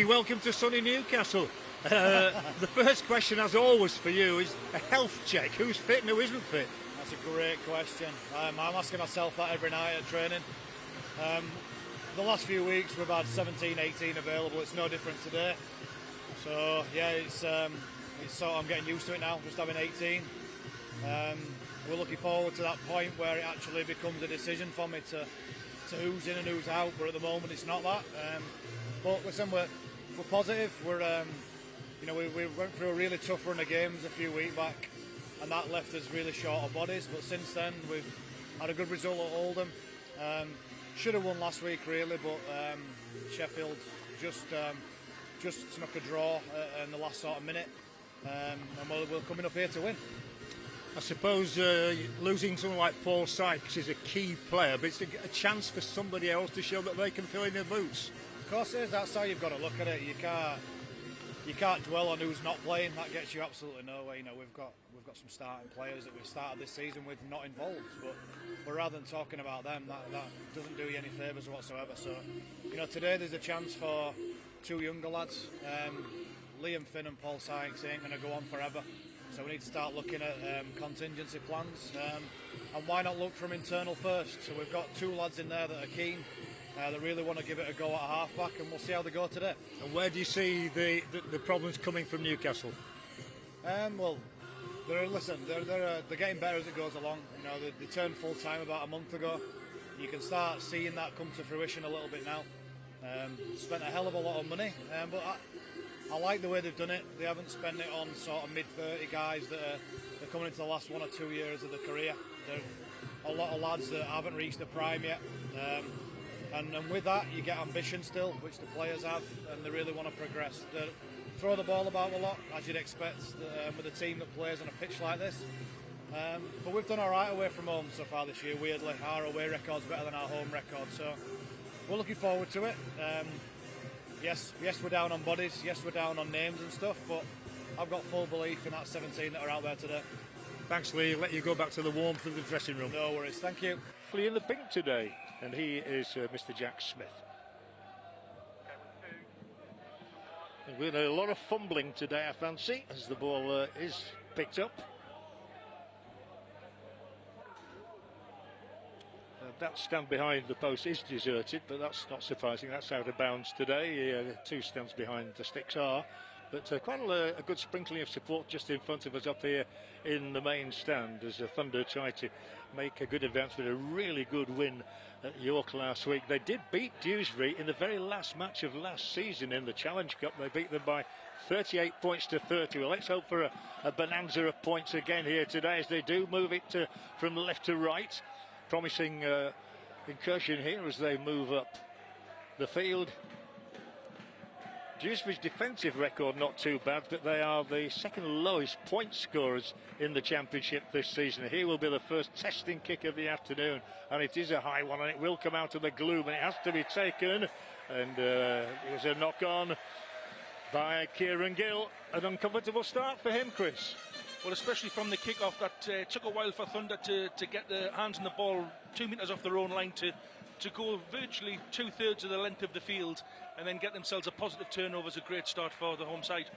Welcome to sunny Newcastle. The first question, as always, for you is a health check. Who's fit and who isn't fit? That's a great question. I'm asking myself that every night at training. The last few weeks we've had 17, 18 available. It's no different today. So yeah, it's sort of, I'm getting used to it now, just having 18. We're looking forward to that point where it actually becomes a decision for me to who's in and who's out. But at the moment it's not that. But listen, we're positive. We went through a really tough run of games a few weeks back, and that left us really short of bodies. But since then, we've had a good result at Oldham. Should have won last week, really, but Sheffield just snuck a draw in the last sort of minute, and we're coming up here to win. I suppose losing someone like Paul Sykes is a key player, but it's a chance for somebody else to show that they can fill in their boots. Of course it is. That's how you've got to look at it. You can't dwell on who's not playing. That gets you absolutely nowhere. We've got some starting players that we started this season with not involved, but rather than talking about them, that doesn't do you any favours whatsoever. So today there's a chance for two younger lads. Liam Finn and Paul Sykes ain't going to go on forever, so we need to start looking at contingency plans, and why not look from internal first. So we've got two lads in there that are keen. They really want to give it a go at half-back, and we'll see how they go today. And where do you see the problems coming from Newcastle? Well, they're getting better as it goes along. They turned full-time about a month ago. You can start seeing that come to fruition a little bit now. Spent a hell of a lot of money, but I like the way they've done it. They haven't spent it on sort of mid-30 guys that are coming into the last 1 or 2 years of their career. There's a lot of lads that haven't reached the prime yet. And with that, you get ambition still, which the players have, and they really want to progress. They throw the ball about a lot, as you'd expect, with a team that plays on a pitch like this. But we've done all right away from home so far this year, weirdly. Our away record's better than our home record, so we're looking forward to it. Yes, we're down on bodies, yes, we're down on names and stuff, but I've got full belief in that 17 that are out there today. Thanks, Lee. Let you go back to the warmth of the dressing room. No worries, thank you. In the pink today, and he is Mr. Jack Smith. There's been a lot of fumbling today, I fancy, as the ball is picked up. That stand behind the post is deserted, but that's not surprising. That's out of bounds today. Two stands behind the sticks are. But quite a good sprinkling of support just in front of us up here in the main stand as the Thunder tried to make a good advance with a really good win at York last week. They did beat Dewsbury in the very last match of last season in the Challenge Cup. They beat them by 38 points to 30. Well, let's hope for a bonanza of points again here today as they do move it from left to right. Promising incursion here as they move up the field. Dewsbury's defensive record not too bad, but they are the second lowest point scorers in the championship this season. Here will be the first testing kick of the afternoon, and it is a high one, and it will come out of the gloom, and it has to be taken. And there's a knock on by Kieran Gill. An uncomfortable start for him, Chris. Well, especially from the kick-off, that took a while for Thunder to get their hands on the ball 2 metres off their own line to go virtually 2/3 of the length of the field and then get themselves a positive turnover is a great start for the home side.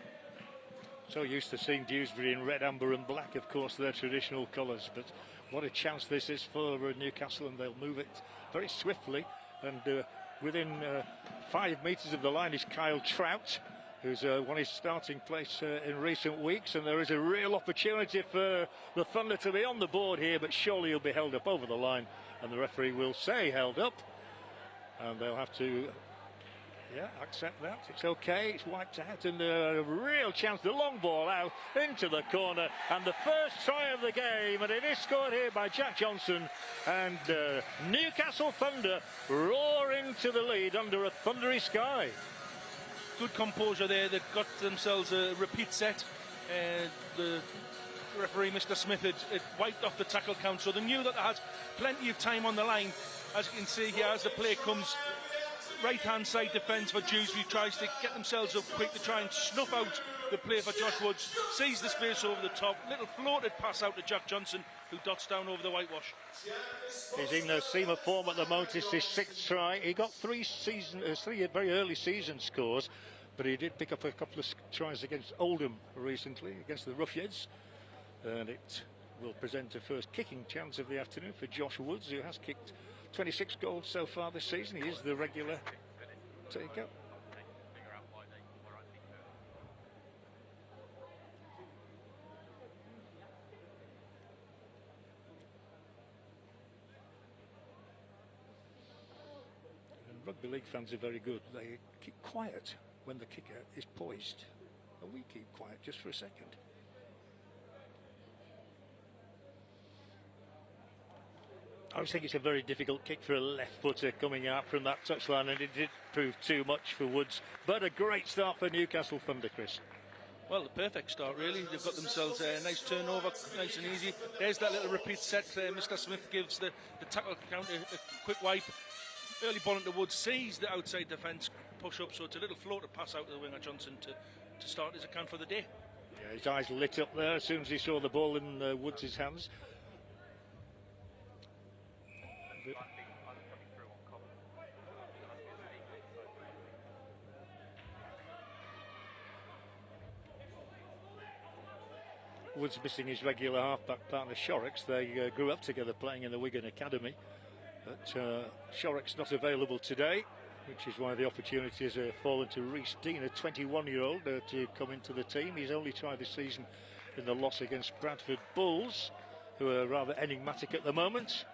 So used to seeing Dewsbury in red, amber and black, of course, their traditional colours, but what a chance this is for Newcastle, and they'll move it very swiftly, and within 5 metres of the line is Kyle Trout, who's won his starting place in recent weeks, and there is a real opportunity for the Thunder to be on the board here, but surely he'll be held up over the line, and the referee will say held up, and they'll have to accept that. It's okay, it's wiped out, and a real chance, the long ball out into the corner, and the first try of the game, and it is scored here by Jack Johnson, and Newcastle Thunder roar into the lead under a thundery sky. Good composure there. They've got themselves a repeat set. The referee, Mr. Smith, had wiped off the tackle count, so they knew that they had plenty of time on the line. As you can see here, as the play comes, right-hand side defence for Dewsbury tries to get themselves up quick to try and snuff out the play for Josh Woods. Sees the space over the top. Little floated pass out to Jack Johnson, who dots down over the whitewash. He's in the seam of form at the moment. It's his 6th try. He got three very early season scores, but he did pick up a couple of tries against Oldham recently, against the Ruffians, and it will present a first kicking chance of the afternoon for Josh Woods, who has kicked 26 goals so far this season. He is the regular taker. Rugby league fans are very good. They keep quiet when the kicker is poised. And we keep quiet just for a second. I always think it's a very difficult kick for a left footer coming out from that touchline, and it did prove too much for Woods. But a great start for Newcastle Thunder, Chris. Well, the perfect start, really. They've got themselves a nice turnover, nice and easy. There's that little repeat set. Mr. Smith gives the tackle count a quick wipe. Early ball into Woods, sees the outside defence push up, so it's a little floater pass out to the winger Johnson to start his account for the day. Yeah, his eyes lit up there as soon as he saw the ball in Woods' hands. Woods missing his regular half-back partner Shorrocks. They grew up together playing in the Wigan Academy. But Shorrock's not available today, which is why the opportunity has fallen to Reece Dean, a 21-year-old, to come into the team. He's only tried this season in the loss against Bradford Bulls, who are rather enigmatic at the moment.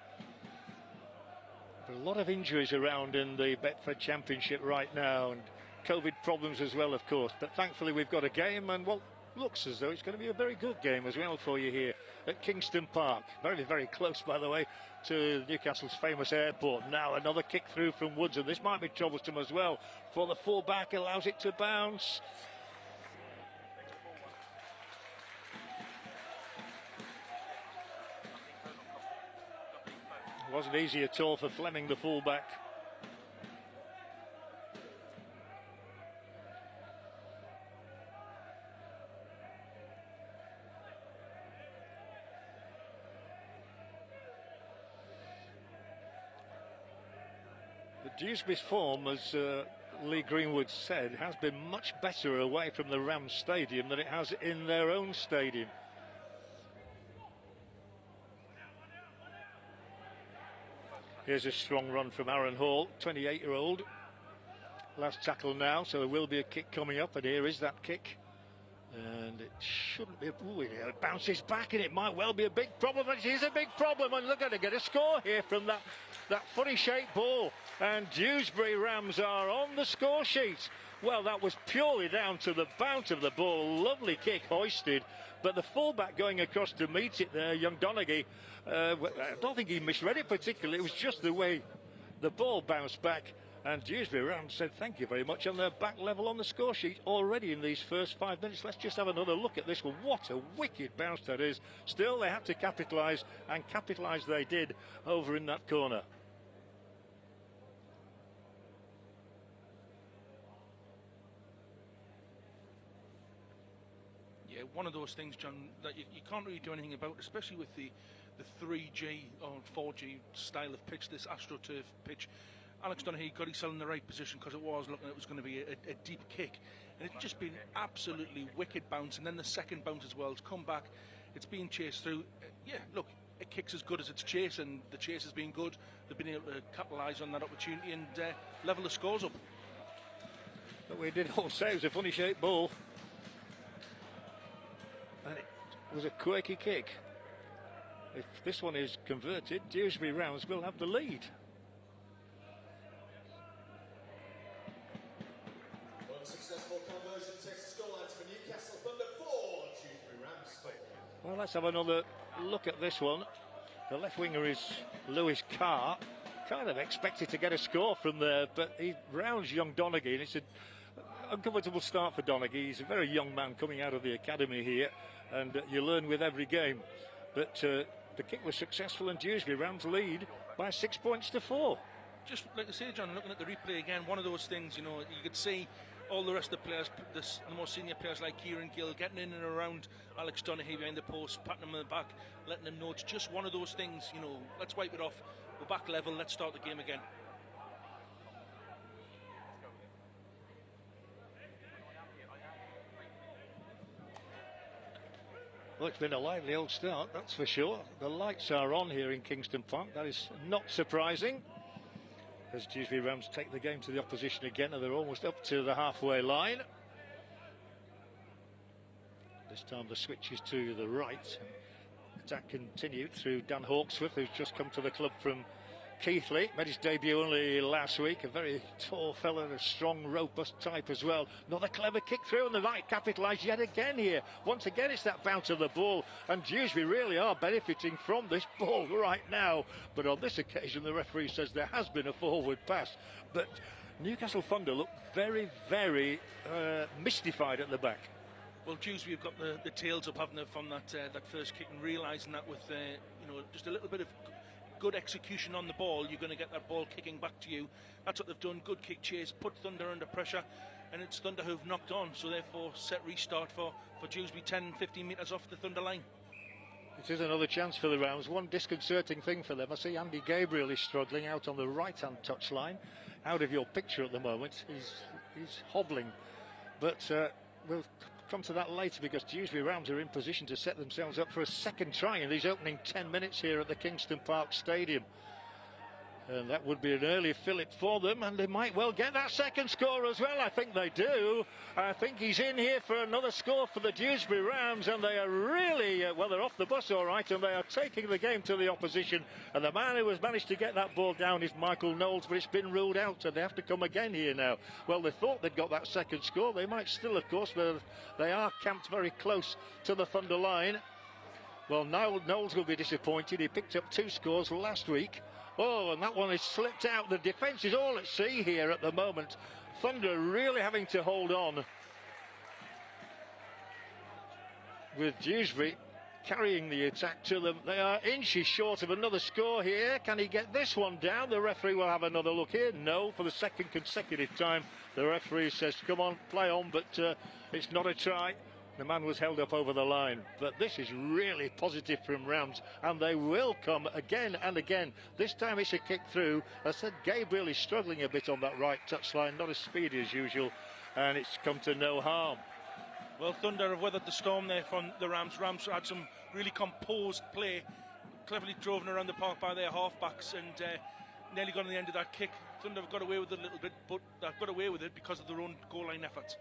But a lot of injuries around in the Betfred Championship right now, and COVID problems as well, of course. But thankfully we've got a game, and well, looks as though it's going to be a very good game as well for you here at Kingston Park. Very, very close, by the way, to Newcastle's famous airport. Now another kick through from Woods, and this might be troublesome as well for the full-back, allows it to bounce. It wasn't easy at all for Fleming, the full-back. Dewsbury's form, as Lee Greenwood said, has been much better away from the Rams Stadium than it has in their own stadium. Here's a strong run from Aaron Hall, 28-year-old. Last tackle now, so there will be a kick coming up, and here is that kick. And it shouldn't be. Ooh, it bounces back, and it might well be a big problem. It is a big problem, and look at it, get a score here from that funny-shaped ball. And Dewsbury Rams are on the score sheet. Well, that was purely down to the bounce of the ball. Lovely kick hoisted, but the fullback going across to meet it there, young Donaghy, I don't think he misread it particularly. It was just the way the ball bounced back. And Dewsbury Rams said thank you very much, on their back level on the score sheet already in these first 5 minutes. Let's just have another look at this one. What a wicked bounce that is. Still, they had to capitalise, and capitalise they did over in that corner. Yeah, one of those things, John, that you can't really do anything about, especially with the 3G or 4G style of pitch, this AstroTurf pitch. Alex Donaghy got himself in the right position because it was looking like it was going to be a deep kick, and it's just been absolutely wicked bounce. And then the second bounce as well, it's come back, it's being chased through. Yeah, look, it kicks as good as its chase, and the chase has been good. They've been able to capitalise on that opportunity and level the scores up. But we did all say it was a funny shaped ball, and it was a quirky kick. If this one is converted, Dewsbury Rams will have the lead. Successful conversion takes the scorelines for Newcastle Thunder 4, Dewsbury Rams 4. Well, let's have another look at this one. The left winger is Lewis Carr. Kind of expected to get a score from there, but he rounds young Donaghy, and it's an uncomfortable start for Donaghy. He's a very young man coming out of the academy here, and you learn with every game. But the kick was successful, and Dewsbury Rams lead by 6 points to 4. Just like I say, John, looking at the replay again, one of those things, you know, you could see all the rest of the players, the more senior players like Kieran Gill, getting in and around Alex Donaghy behind the post, patting him on the back, letting him know it's just one of those things, you know, let's wipe it off, we're back level, let's start the game again. Well, it's been a lively old start, that's for sure. The lights are on here in Kingston Park. That is not surprising, as Dewsbury Rams take the game to the opposition again, and they're almost up to the halfway line. This time the switch is to the right. Attack continued through Dan Hawksworth, who's just come to the club from Keighley. Made his debut only last week. A very tall fella, a strong, robust type as well. Another clever kick through, and they might capitalise yet again here. Once again, it's that bounce of the ball, and Dewsbury really are benefiting from this ball right now. But on this occasion, the referee says there has been a forward pass. But Newcastle Thunder look very, very mystified at the back. Well, Dewsbury have got the tails up, haven't they, from that first kick, and realising that with just a little bit of good execution on the ball, you're going to get that ball kicking back to you. That's what they've done. Good kick chase, put Thunder under pressure, and it's Thunder who've knocked on. So therefore, set restart for Dewsbury, 10-15 metres off the Thunder line. It is another chance for the Rams. One disconcerting thing for them, I see Andy Gabriel is struggling out on the right-hand touchline. Out of your picture at the moment. He's hobbling. But we'll come to that later, because Dewsbury Rams are in position to set themselves up for a second try in these opening 10 minutes here at the Kingston Park Stadium. And that would be an early fillip for them, and they might well get that second score as well. I think they do. I think he's in here for another score for the Dewsbury Rams, and they are really, well, they're off the bus all right, and they are taking the game to the opposition. And the man who has managed to get that ball down is Michael Knowles, but it's been ruled out, and they have to come again here now. Well, they thought they'd got that second score. They might still, of course, but they are camped very close to the Thunder line. Well, now Knowles will be disappointed. He picked up 2 scores last week. Oh, and that one has slipped out. The defence is all at sea here at the moment. Thunder really having to hold on, with Dewsbury carrying the attack to them. They are inches short of another score here. Can he get this one down? The referee will have another look here. No, for the second consecutive time, the referee says, come on, play on, but it's not a try. The man was held up over the line. But this is really positive from Rams, and they will come again and again. This time it's a kick through. I said Gabriel is struggling a bit on that right touchline, not as speedy as usual, and it's come to no harm. Well, Thunder have weathered the storm there from the Rams. Rams had some really composed play, cleverly driven around the park by their halfbacks, and nearly got on the end of that kick. Thunder have got away with it a little bit, but they've got away with it because of their own goal line efforts.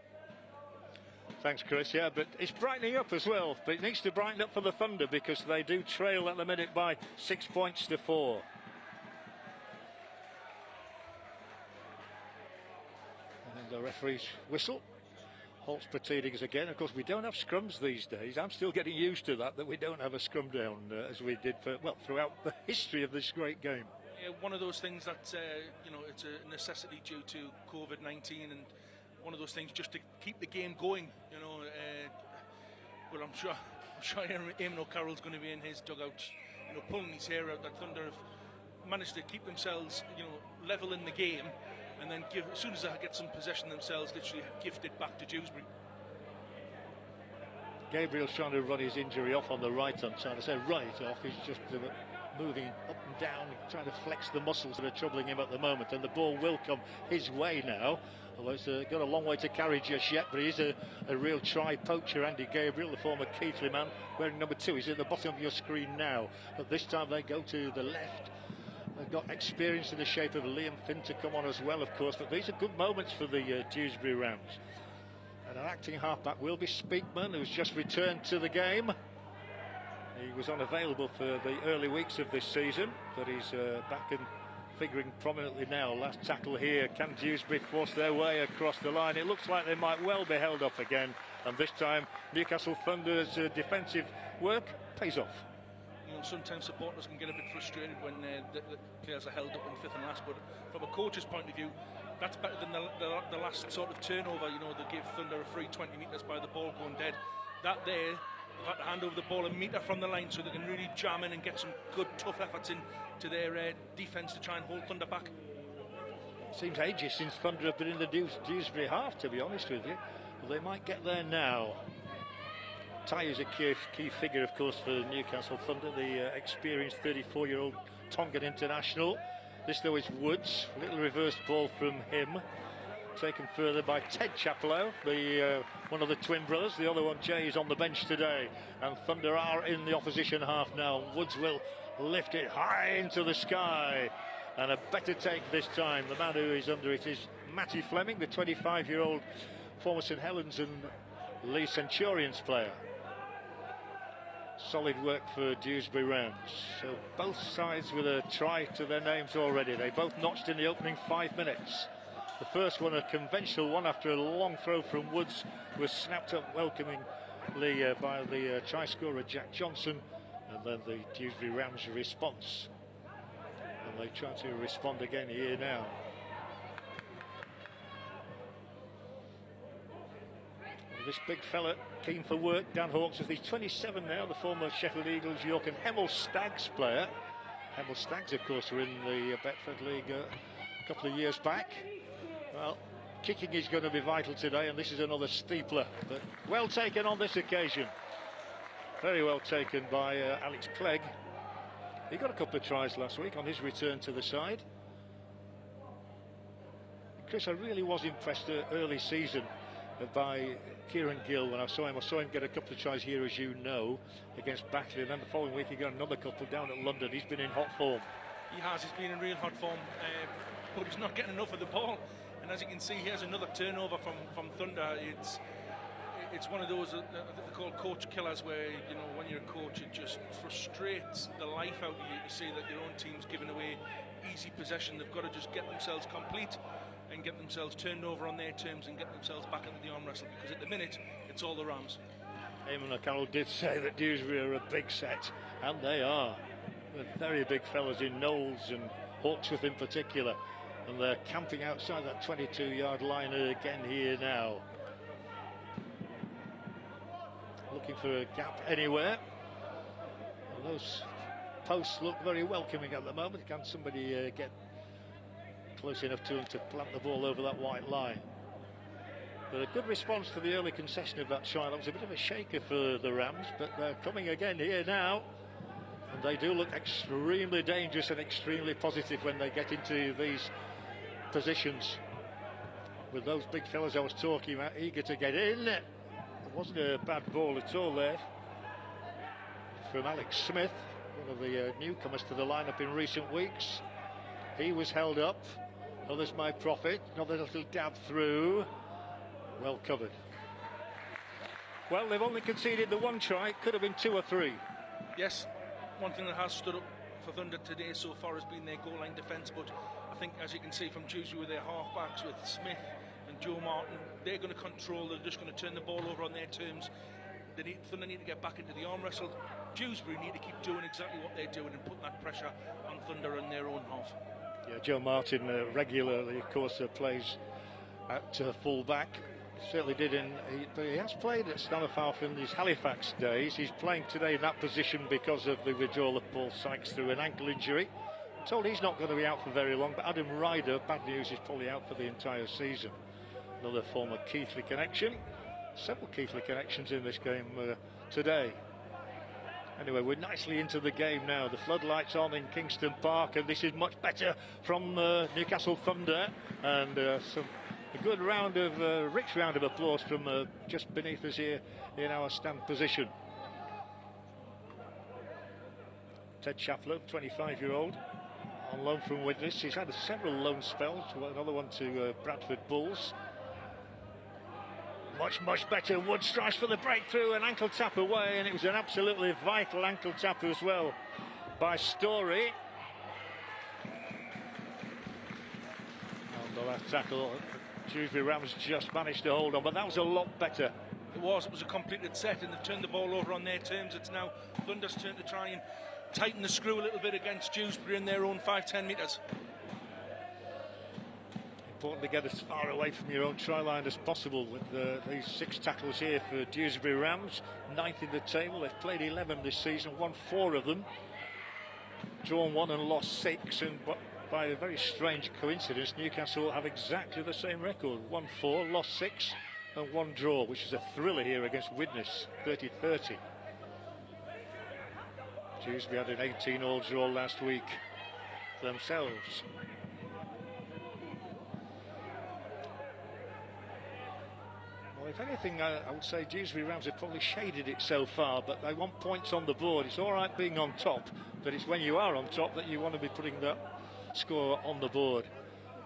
Thanks, Chris. Yeah, but it's brightening up as well. But it needs to brighten up for the Thunder, because they do trail at the minute by 6 points to 4. And the referee's whistle halts proceedings again. Of course, we don't have scrums these days. I'm still getting used to that we don't have a scrum down as we did throughout the history of this great game. Yeah, one of those things that it's a necessity due to COVID-19, and one of those things just to keep the game going, Well, I'm sure Eamon O'Carroll's going to be in his dugout, pulling his hair out. That Thunder have managed to keep themselves, level in the game, and then as soon as they get some possession themselves, literally gift it back to Dewsbury. Gabriel's trying to run his injury off on the right hand side. I say run it off. He's just moving up and down, trying to flex the muscles that are troubling him at the moment, and the ball will come his way now. Although it's got a long way to carry just yet, but he's a real try-poacher, Andy Gabriel, the former Keighley man, wearing number 2. He's at the bottom of your screen now. But this time they go to the left. They've got experience in the shape of Liam Finn to come on as well, of course. But these are good moments for the Dewsbury Rams. And an acting halfback will be Speakman, who's just returned to the game. He was unavailable for the early weeks of this season, but he's back and figuring prominently now. Last tackle here. Can Dewsbury force their way across the line? It looks like they might well be held up again, and this time Newcastle Thunder's defensive work pays off. Sometimes supporters can get a bit frustrated when the players are held up in fifth and last, but from a coach's point of view, that's better than the last sort of turnover. They give Thunder a free 20 metres by the ball going dead. That there, they've had to hand over the ball a metre from the line so they can really jam in and get some good tough efforts in to their defence to try and hold Thunder back. It seems ages since Thunder have been in the Dewsbury half, to be honest with you. But they might get there now. Ty is a key figure, of course, for Newcastle Thunder, the experienced 34-year-old Tongan international. This, though, is Woods. Little reversed ball from him. taken further by Ted Chaplow, the one of the twin brothers. The other one, Jay, is on the bench today. And Thunder are in the opposition half now. Woods will lift it high into the sky. And a better take this time. The man who is under it is Matty Fleming, the 25-year-old former St Helens and Leigh Centurions player. Solid work for Dewsbury Rams. So both sides with a try to their names already. They both notched in the opening 5 minutes. The first one, a conventional one after a long throw from Woods, was snapped up welcomingly by the try scorer Jack Johnson, and then the Dewsbury Rams response. And they try to respond again here now. This big fella, keen for work, Dan Hawkes, with his 27 now, the former Sheffield Eagles, York and Hemel Stags player. Hemel Stags, of course, were in the Betford League a couple of years back. Well, kicking is going to be vital today, and this is another steepler, but well taken on this occasion. Very well taken by Alex Clegg. He got a couple of tries last week on his return to the side. Chris, I really was impressed early season by Kieran Gill when I saw him. I saw him get a couple of tries here, as you know, against Backley, and then the following week he got another couple down at London. He's been in hot form. He has. He's been in real hot form, but he's not getting enough of the ball. And as you can see, here's another turnover from Thunder. It's one of those that they call coach killers, where, you know, when you're a coach, it just frustrates the life out of you to see that your own team's giving away easy possession. They've got to just get themselves complete and get themselves turned over on their terms and get themselves back into the arm wrestle, because at the minute it's all the Rams. Eamon O'Carroll did say that Dewsbury are a big set, and they are. They're very big fellas in Knowles and Hawksworth in particular, and they're camping outside that 22-yard line again here now. Looking for a gap anywhere. And those posts look very welcoming at the moment. Can somebody get close enough to him to plant the ball over that white line? But a good response to the early concession of that try. That was a bit of a shaker for the Rams, but they're coming again here now. And they do look extremely dangerous and extremely positive when they get into these positions. With those big fellas I was talking about, eager to get in. It wasn't a bad ball at all there from Alex Smith, one of the newcomers to the lineup in recent weeks. He was held up. Oh, there's my profit. Another little dab through. Well covered. Well, they've only conceded the one try. It could have been 2 or 3. Yes, one thing that has stood up for Thunder today so far has been their goal line defence, but I think, as you can see from Dewsbury with their half-backs, with Smith and Joe Martin, they're going to control. They're just going to turn the ball over on their terms. Thunder need to get back into the arm wrestle. Dewsbury need to keep doing exactly what they're doing and put that pressure on Thunder in their own half. Yeah, Joe Martin regularly, of course, plays at full-back. Certainly did, but he has played at Staniforth in his Halifax days. He's playing today in that position because of the withdrawal of Paul Sykes through an ankle injury. I'm told he's not going to be out for very long, but Adam Ryder, bad news, is probably out for the entire season. Another former Keithley connection. Several Keithley connections in this game today. Anyway, we're nicely into the game now. The floodlights on in Kingston Park, and this is much better from Newcastle Thunder, and a good round of, rich round of applause from just beneath us here in our stand position. Ted Chaplow, 25-year-old, on loan from Widnes. He's had several loan spells, another one to Bradford Bulls. Much better. Wood strikes for the breakthrough, an ankle tap away, and it was an absolutely vital ankle tap as well by Story. On the last tackle, Dewsbury Rams just managed to hold on, but that was a lot better. It was a completed set, and they've turned the ball over on their terms. It's now Thunder's turn to try and tighten the screw a little bit against Dewsbury in their own 5-10 metres. Important to get as far away from your own try line as possible with these 6 tackles here for Dewsbury Rams. 9th in the table. They've played 11 this season, won 4 of them, drawn 1 and lost 6, and by a very strange coincidence, Newcastle have exactly the same record. 1-4, lost 6 and 1 draw, which is a thriller here against Widnes, 30-30. Dewsbury had an 18-all draw last week themselves. Well, if anything, I would say Dewsbury Rams have probably shaded it so far, but they want points on the board. It's all right being on top, but it's when you are on top that you want to be putting that score on the board.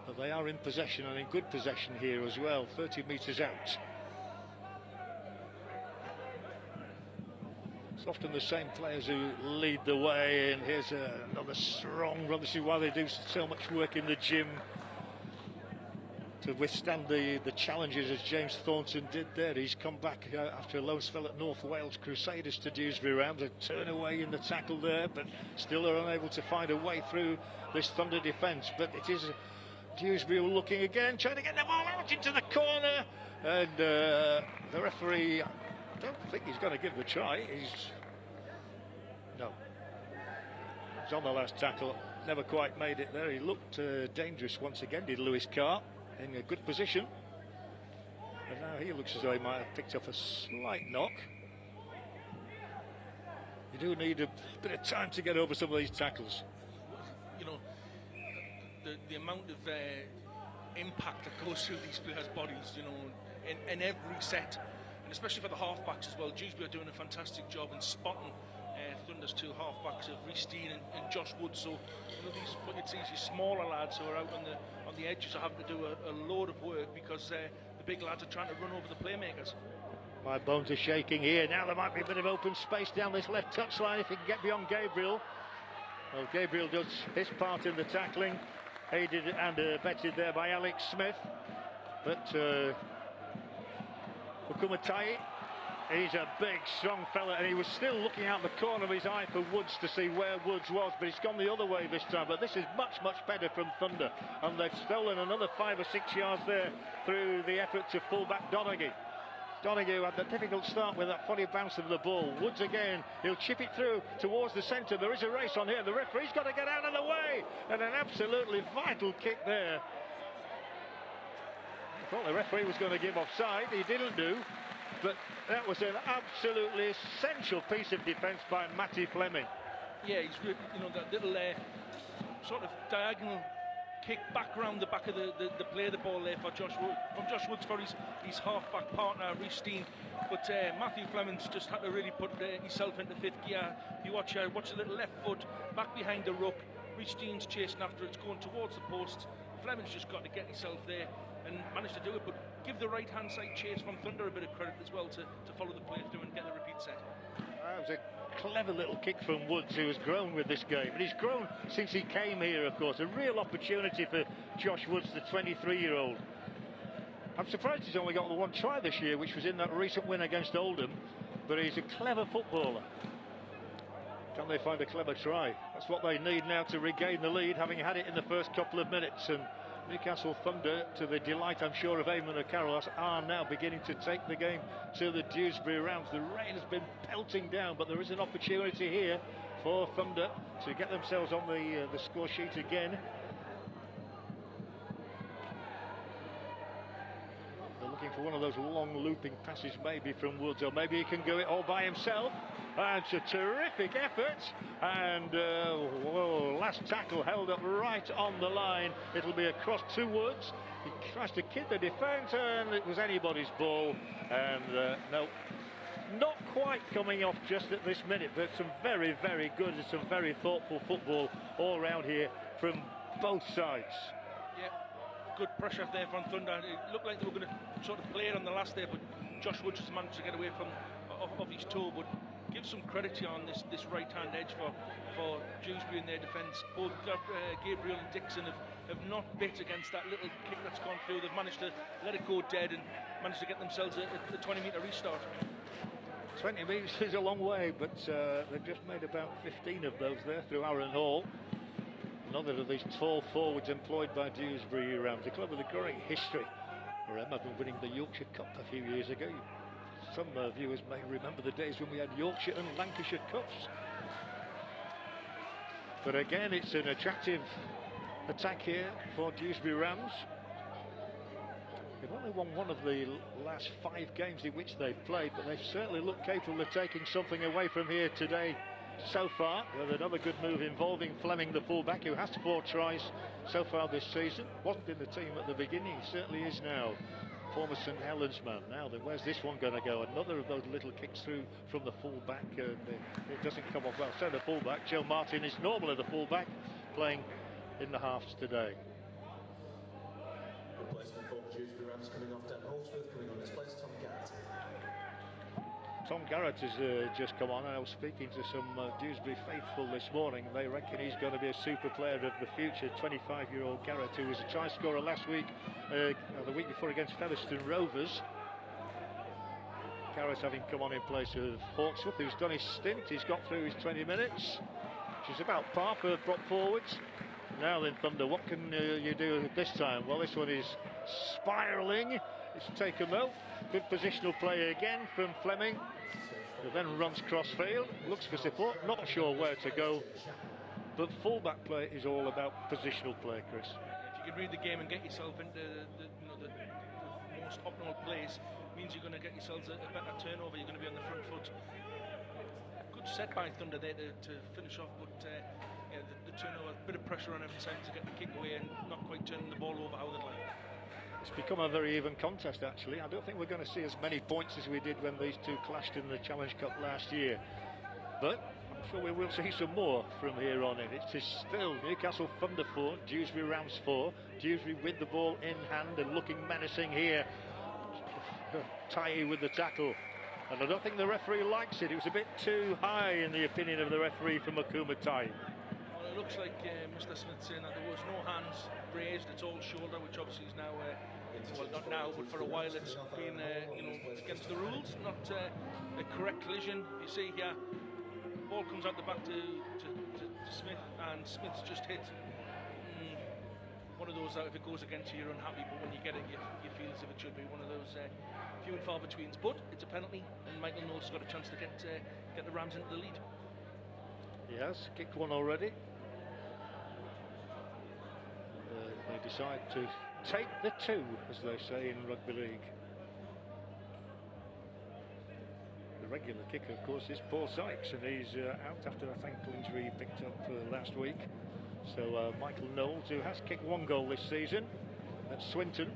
But they are in possession, and in good possession here as well, 30 metres out. It's often the same players who lead the way, and here's another strong run. This is why they do so much work in the gym, to withstand the challenges as James Thornton did there. He's come back after a loan spell at North Wales Crusaders to Dewsbury Rams. A turn away in the tackle there, but still are unable to find a way through this Thunder defence. But it is Dewsbury looking again, trying to get the ball out into the corner, and the referee, I don't think he's going to give the try. No. He's on the last tackle, never quite made it there. He looked dangerous once again, did Lewis Carr, in a good position. And now he looks as though he might have picked up a slight knock. You do need a bit of time to get over some of these tackles. You know, the amount of impact that goes through these players' bodies, you know, in every set, and especially for the halfbacks as well. Dewsbury are doing a fantastic job in spotting Thunder's two halfbacks of Rhys Dean and Josh Wood. So, you know, what you'd see is these smaller lads who are out on the edges are having to do a load of work because the big lads are trying to run over the playmakers. My bones are shaking here. Now there might be a bit of open space down this left touchline if he can get beyond Gabriel. Well, Gabriel does his part in the tackling, aided and abetted there by Alex Smith. But Okumatai, he's a big, strong fella, and he was still looking out the corner of his eye for Woods to see where Woods was, but it's gone the other way this time. But this is much, much better from Thunder, and they've stolen another 5 or 6 yards there through the effort to full-back Donaghy. Donaghy had a difficult start with that funny bounce of the ball. Woods again, he'll chip it through towards the centre. There is a race on here. The referee's got to get out of the way, and an absolutely vital kick there. I thought the referee was going to give offside. He didn't do, but that was an absolutely essential piece of defence by Matty Fleming. Yeah, he's really, you know, that little sort of diagonal kick back around the back of the play of the ball there for Josh Woods for his half-back partner, Rhys Dean. But Matthew Fleming's just had to really put himself into fifth gear. You watch the little left foot back behind the ruck. Rhys Dean's chasing after it, it's going towards the post. Fleming's just got to get himself there and managed to do it, but give the right-hand side chase from Thunder a bit of credit as well to follow the play through and get the repeat set. That was a clever little kick from Woods, who has grown with this game, and he's grown since he came here, of course. A real opportunity for Josh Woods, the 23-year-old. I'm surprised he's only got the one try this year, which was in that recent win against Oldham, but he's a clever footballer. Can they find a clever try? That's what they need now to regain the lead, having had it in the first couple of minutes. And Newcastle Thunder, to the delight, I'm sure, of Eamon O'Carroll, are now beginning to take the game to the Dewsbury Rams. The rain has been pelting down, but there is an opportunity here for Thunder to get themselves on the score sheet again. They're looking for one of those long looping passes, maybe from Woods, or maybe he can go it all by himself. It's a terrific effort, and last tackle held up right on the line. It'll be across to Woods. He tries to kid the defence, and it was anybody's ball. And no, not quite coming off just at this minute, but some very, very good and some very thoughtful football all round here from both sides. Yeah, good pressure there from Thunder. It looked like they were going to sort of play it on the last day, but Josh Woods has managed to get away from off his toe. But give some credit here on this right-hand edge for Dewsbury in their defence. Both Gabriel and Dixon have not bit against that little kick that's gone through. They've managed to let it go dead and managed to get themselves a 20-metre restart. 20 metres is a long way, but they've just made about 15 of those there through Aaron Hall. Another of these tall forwards employed by Dewsbury Rams, a club with a great history. Remember winning the Yorkshire Cup a few years ago. Some viewers may remember the days when we had Yorkshire and Lancashire Cups. But again, it's an attractive attack here for Dewsbury Rams. They've only won one of the last 5 games in which they've played, but they've certainly looked capable of taking something away from here today so far, with another good move involving Fleming, the fullback, who has 4 tries so far this season. Wasn't in the team at the beginning, he certainly is now. former St Helens man. Now then, where's this one going to go? Another of those little kicks through from the full-back, and it doesn't come off well. So the full-back, Joe Martin, is normally the full-back, playing in the halves today. Replacement for Dewsbury Rams coming off Dan Holdsworth, coming on his place, Tom Garrett. Tom Garrett has just come on, and I was speaking to some Dewsbury faithful this morning. They reckon he's going to be a super player of the future. 25-year-old Garrett, who was a try scorer last week, the week before against Featherstone Rovers. Garrett having come on in place of Hawksworth, who's done his stint. He's got through his 20 minutes, which is about par for prop forwards. Now then, Thunder, what can you do this time? Well, this one is spiralling. It's taken though. Good positional play again from Fleming, who then runs cross-field, looks for support, not sure where to go. But full-back play is all about positional play, Chris. If you can read the game and get yourself into the most optimal place, means you're going to get yourselves a better turnover. You're going to be on the front foot. Good set by Thunder there to finish off, but yeah, the turnover, a bit of pressure on every time to get the kick away and not quite turning the ball over how they'd like. It's become a very even contest, actually. I don't think we're going to see as many points as we did when these two clashed in the Challenge Cup last year. But I'm sure we will see some more from here on in. It is still Newcastle Thunder 4, Dewsbury Rams 4. Dewsbury with the ball in hand and looking menacing here. Tye with the tackle. And I don't think the referee likes it. It was a bit too high in the opinion of the referee for Makuma Tye. Well, it looks like Mr. Smith saying that there was no hands raised. It's all shoulder, which obviously is now, well, not now, but for a while it's been, against the rules. Not a correct collision. You see here, ball comes out the back to Smith, and Smith's just hit. One of those that if it goes against you, you're unhappy, but when you get it, you feel as if it should be. One of those few and far betweens. But it's a penalty, and Michael Knowles has got a chance to get the Rams into the lead. Yes, kicked one already. They decide to take the two, as they say in rugby league. The regular kicker, of course, is Paul Sykes, and he's out after a ankle injury he picked up last week. So Michael Knowles, who has kicked one goal this season at Swinton,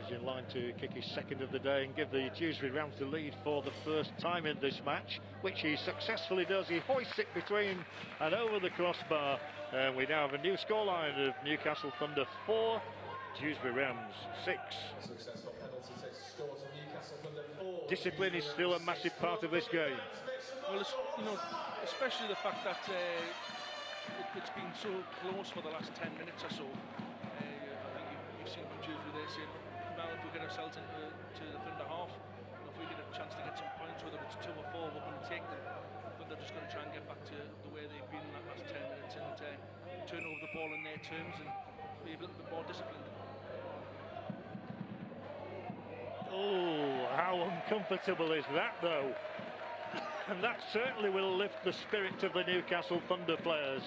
is in line to kick his second of the day and give the Dewsbury Rams the lead for the first time in this match, which he successfully does. He hoists it between and over the crossbar, and we now have a new scoreline of Newcastle Thunder 4, Dewsbury Rams 6. Successful penalty takes a score to Newcastle Thunder 4. Discipline is still a massive part of this game. Well, especially the fact that it's been so close for the last 10 minutes or so. I think you've seen from Dewsbury there saying, now if we get ourselves into the Thunder half, if we get a chance to get some points, whether it's 2 or 4, we're going to take them. But they're just going to try and get back to the way they've been in that last 10 minutes and turn over the ball in their terms and be a little bit more disciplined. Oh, how uncomfortable is that, though? And that certainly will lift the spirit of the Newcastle Thunder players.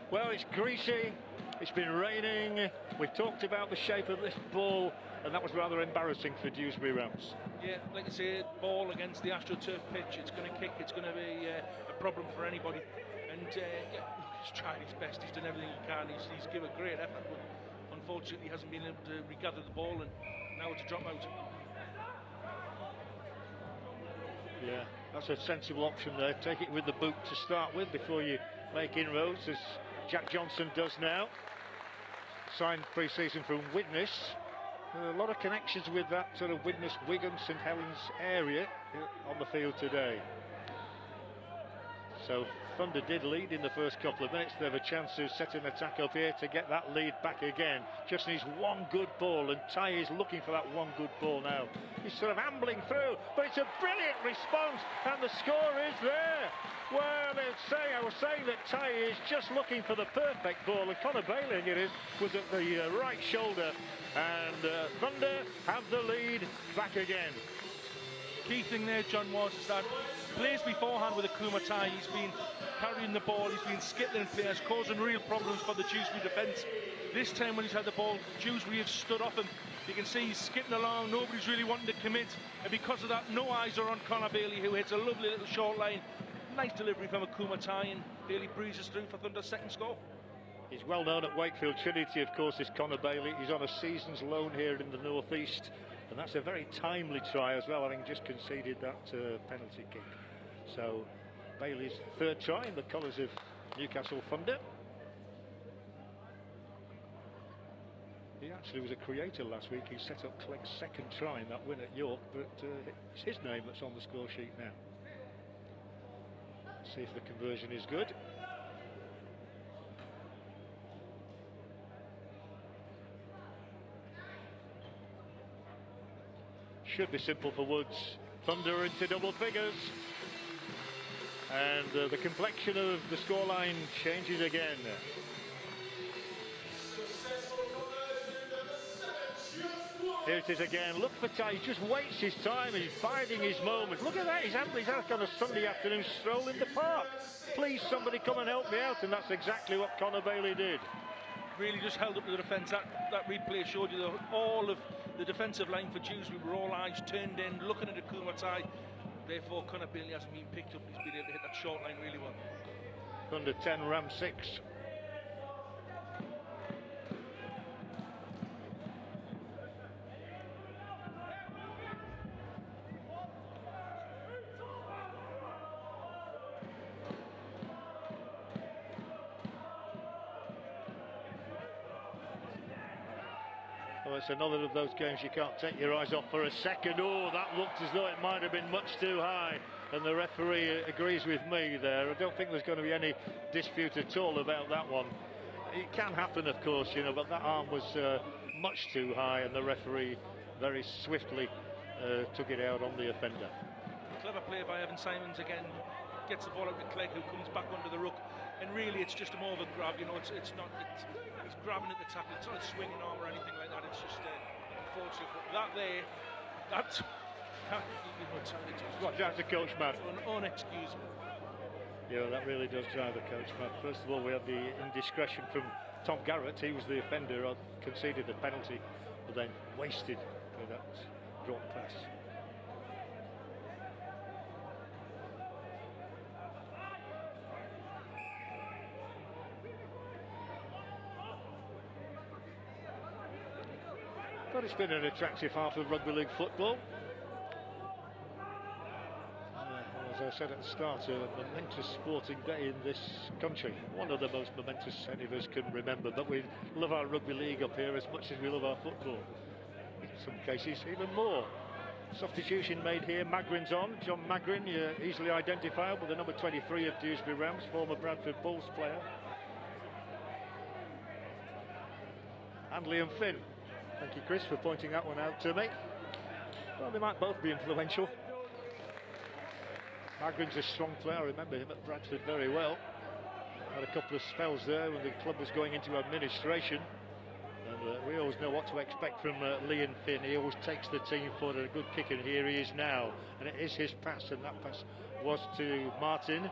Well, it's greasy, it's been raining, we've talked about the shape of this ball, and that was rather embarrassing for Dewsbury Rams. Yeah, like I say, ball against the AstroTurf pitch, it's going to kick, it's going to be a problem for anybody. And yeah, he's tried his best, he's done everything he can, he's given a great effort, but unfortunately he hasn't been able to regather the ball, and now it's a drop out. Yeah, that's a sensible option there. Take it with the boot to start with before you make inroads, as Jack Johnson does now. Signed pre-season from Widnes. A lot of connections with that sort of Widnes, Wigan, St Helens area on the field today. So Thunder did lead in the first couple of minutes. They have a chance to set an attack up here to get that lead back again. Just needs one good ball, and Tye is looking for that one good ball now. He's sort of ambling through, but it's a brilliant response, and the score is there. Well, I was saying that Tye is just looking for the perfect ball, and Conor Bailey, it is, was at the right shoulder, and Thunder have the lead back again. Key thing there, John, was that plays beforehand with Akuma Tye, he's been carrying the ball, he's been skittling players, causing real problems for the Dewsbury defence. This time when he's had the ball, Dewsbury have stood off him. You can see he's skipping along, nobody's really wanting to commit, and because of that, no eyes are on Conor Bailey, who hits a lovely little short line. Nice delivery from Akuma Tye, and Bailey breezes through for Thunder's second score. He's well known at Wakefield Trinity, of course, is Connor Bailey. He's on a season's loan here in the northeast, and that's a very timely try as well, having just conceded that penalty kick. So Bailey's third try in the colours of Newcastle Thunder. He actually was a creator last week. He set up Clegg's second try in that win at York, but it's his name that's on the score sheet now. Let's see if the conversion is good. Should be simple for Woods. Thunder into double figures. And the complexion of the scoreline changes again. Here it is again. Look for Ty. He just waits his time. He's biding his moment. Look at that. He's having on a Sunday afternoon stroll in the park. Please, somebody come and help me out. And that's exactly what Connor Bailey did. Really just held up the defence. That replay showed you all of the defensive line for Dewsbury were all eyes turned in, looking at Akuma Tai. Therefore, Connor Bailey hasn't been picked up. He's been able to hit that short line really well. Under 10, Ram 6. Oh, it's another of those games you can't take your eyes off for a second. Oh, that looked as though it might have been much too high. And the referee agrees with me there. I don't think there's going to be any dispute at all about that one. It can happen, of course, you know, but that arm was much too high, and the referee very swiftly took it out on the offender. Clever play by Evan Simons again. Gets the ball out to Clegg, who comes back under the ruck. And really, it's just a more of a grab, you know, it's not, he's grabbing at the tackle, it's not a swinging arm or anything like that, it's just unfortunate. But that there, that's, you know, it's what drives the coach mad. Unexcusable. Yeah, that really does drive the coach mad. First of all, we had the indiscretion from Tom Garrett. He was the offender, conceded the penalty, but then wasted with that drop pass. But it's been an attractive half of rugby league football. As I said at the start, a momentous sporting day in this country. One of the most momentous any of us can remember. But we love our rugby league up here as much as we love our football. In some cases, even more. Substitution made here. Magrin's on. John Magrin, easily identifiable, the number 23 of Dewsbury Rams, former Bradford Bulls player. And Liam Finn. Thank you, Chris, for pointing that one out to me. Well, they might both be influential. Magrin's a strong player. I remember him at Bradford very well. Had a couple of spells there when the club was going into administration. And we always know what to expect from Liam Finn. He always takes the team forward. A good kick, and here he is now. And it is his pass, and that pass was to Martin.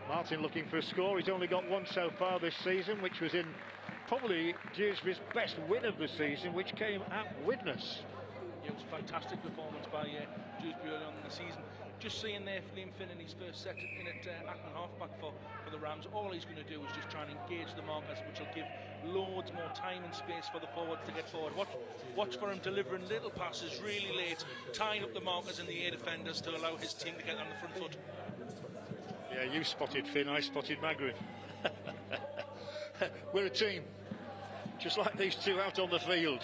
Martin looking for a score. He's only got one so far this season, which was in probably Dewsbury's best win of the season, which came at Widnes. Yeah, it was a fantastic performance by Dewsbury early on in the season. Just seeing there Liam Finn in his first set in at Acton halfback for the Rams, all he's going to do is just try and engage the markers, which will give loads more time and space for the forwards to get forward. Watch for him delivering little passes really late, tying up the markers and the air defenders to allow his team to get on the front foot. Yeah, you spotted Finn, I spotted Magrin. We're a team, just like these two out on the field.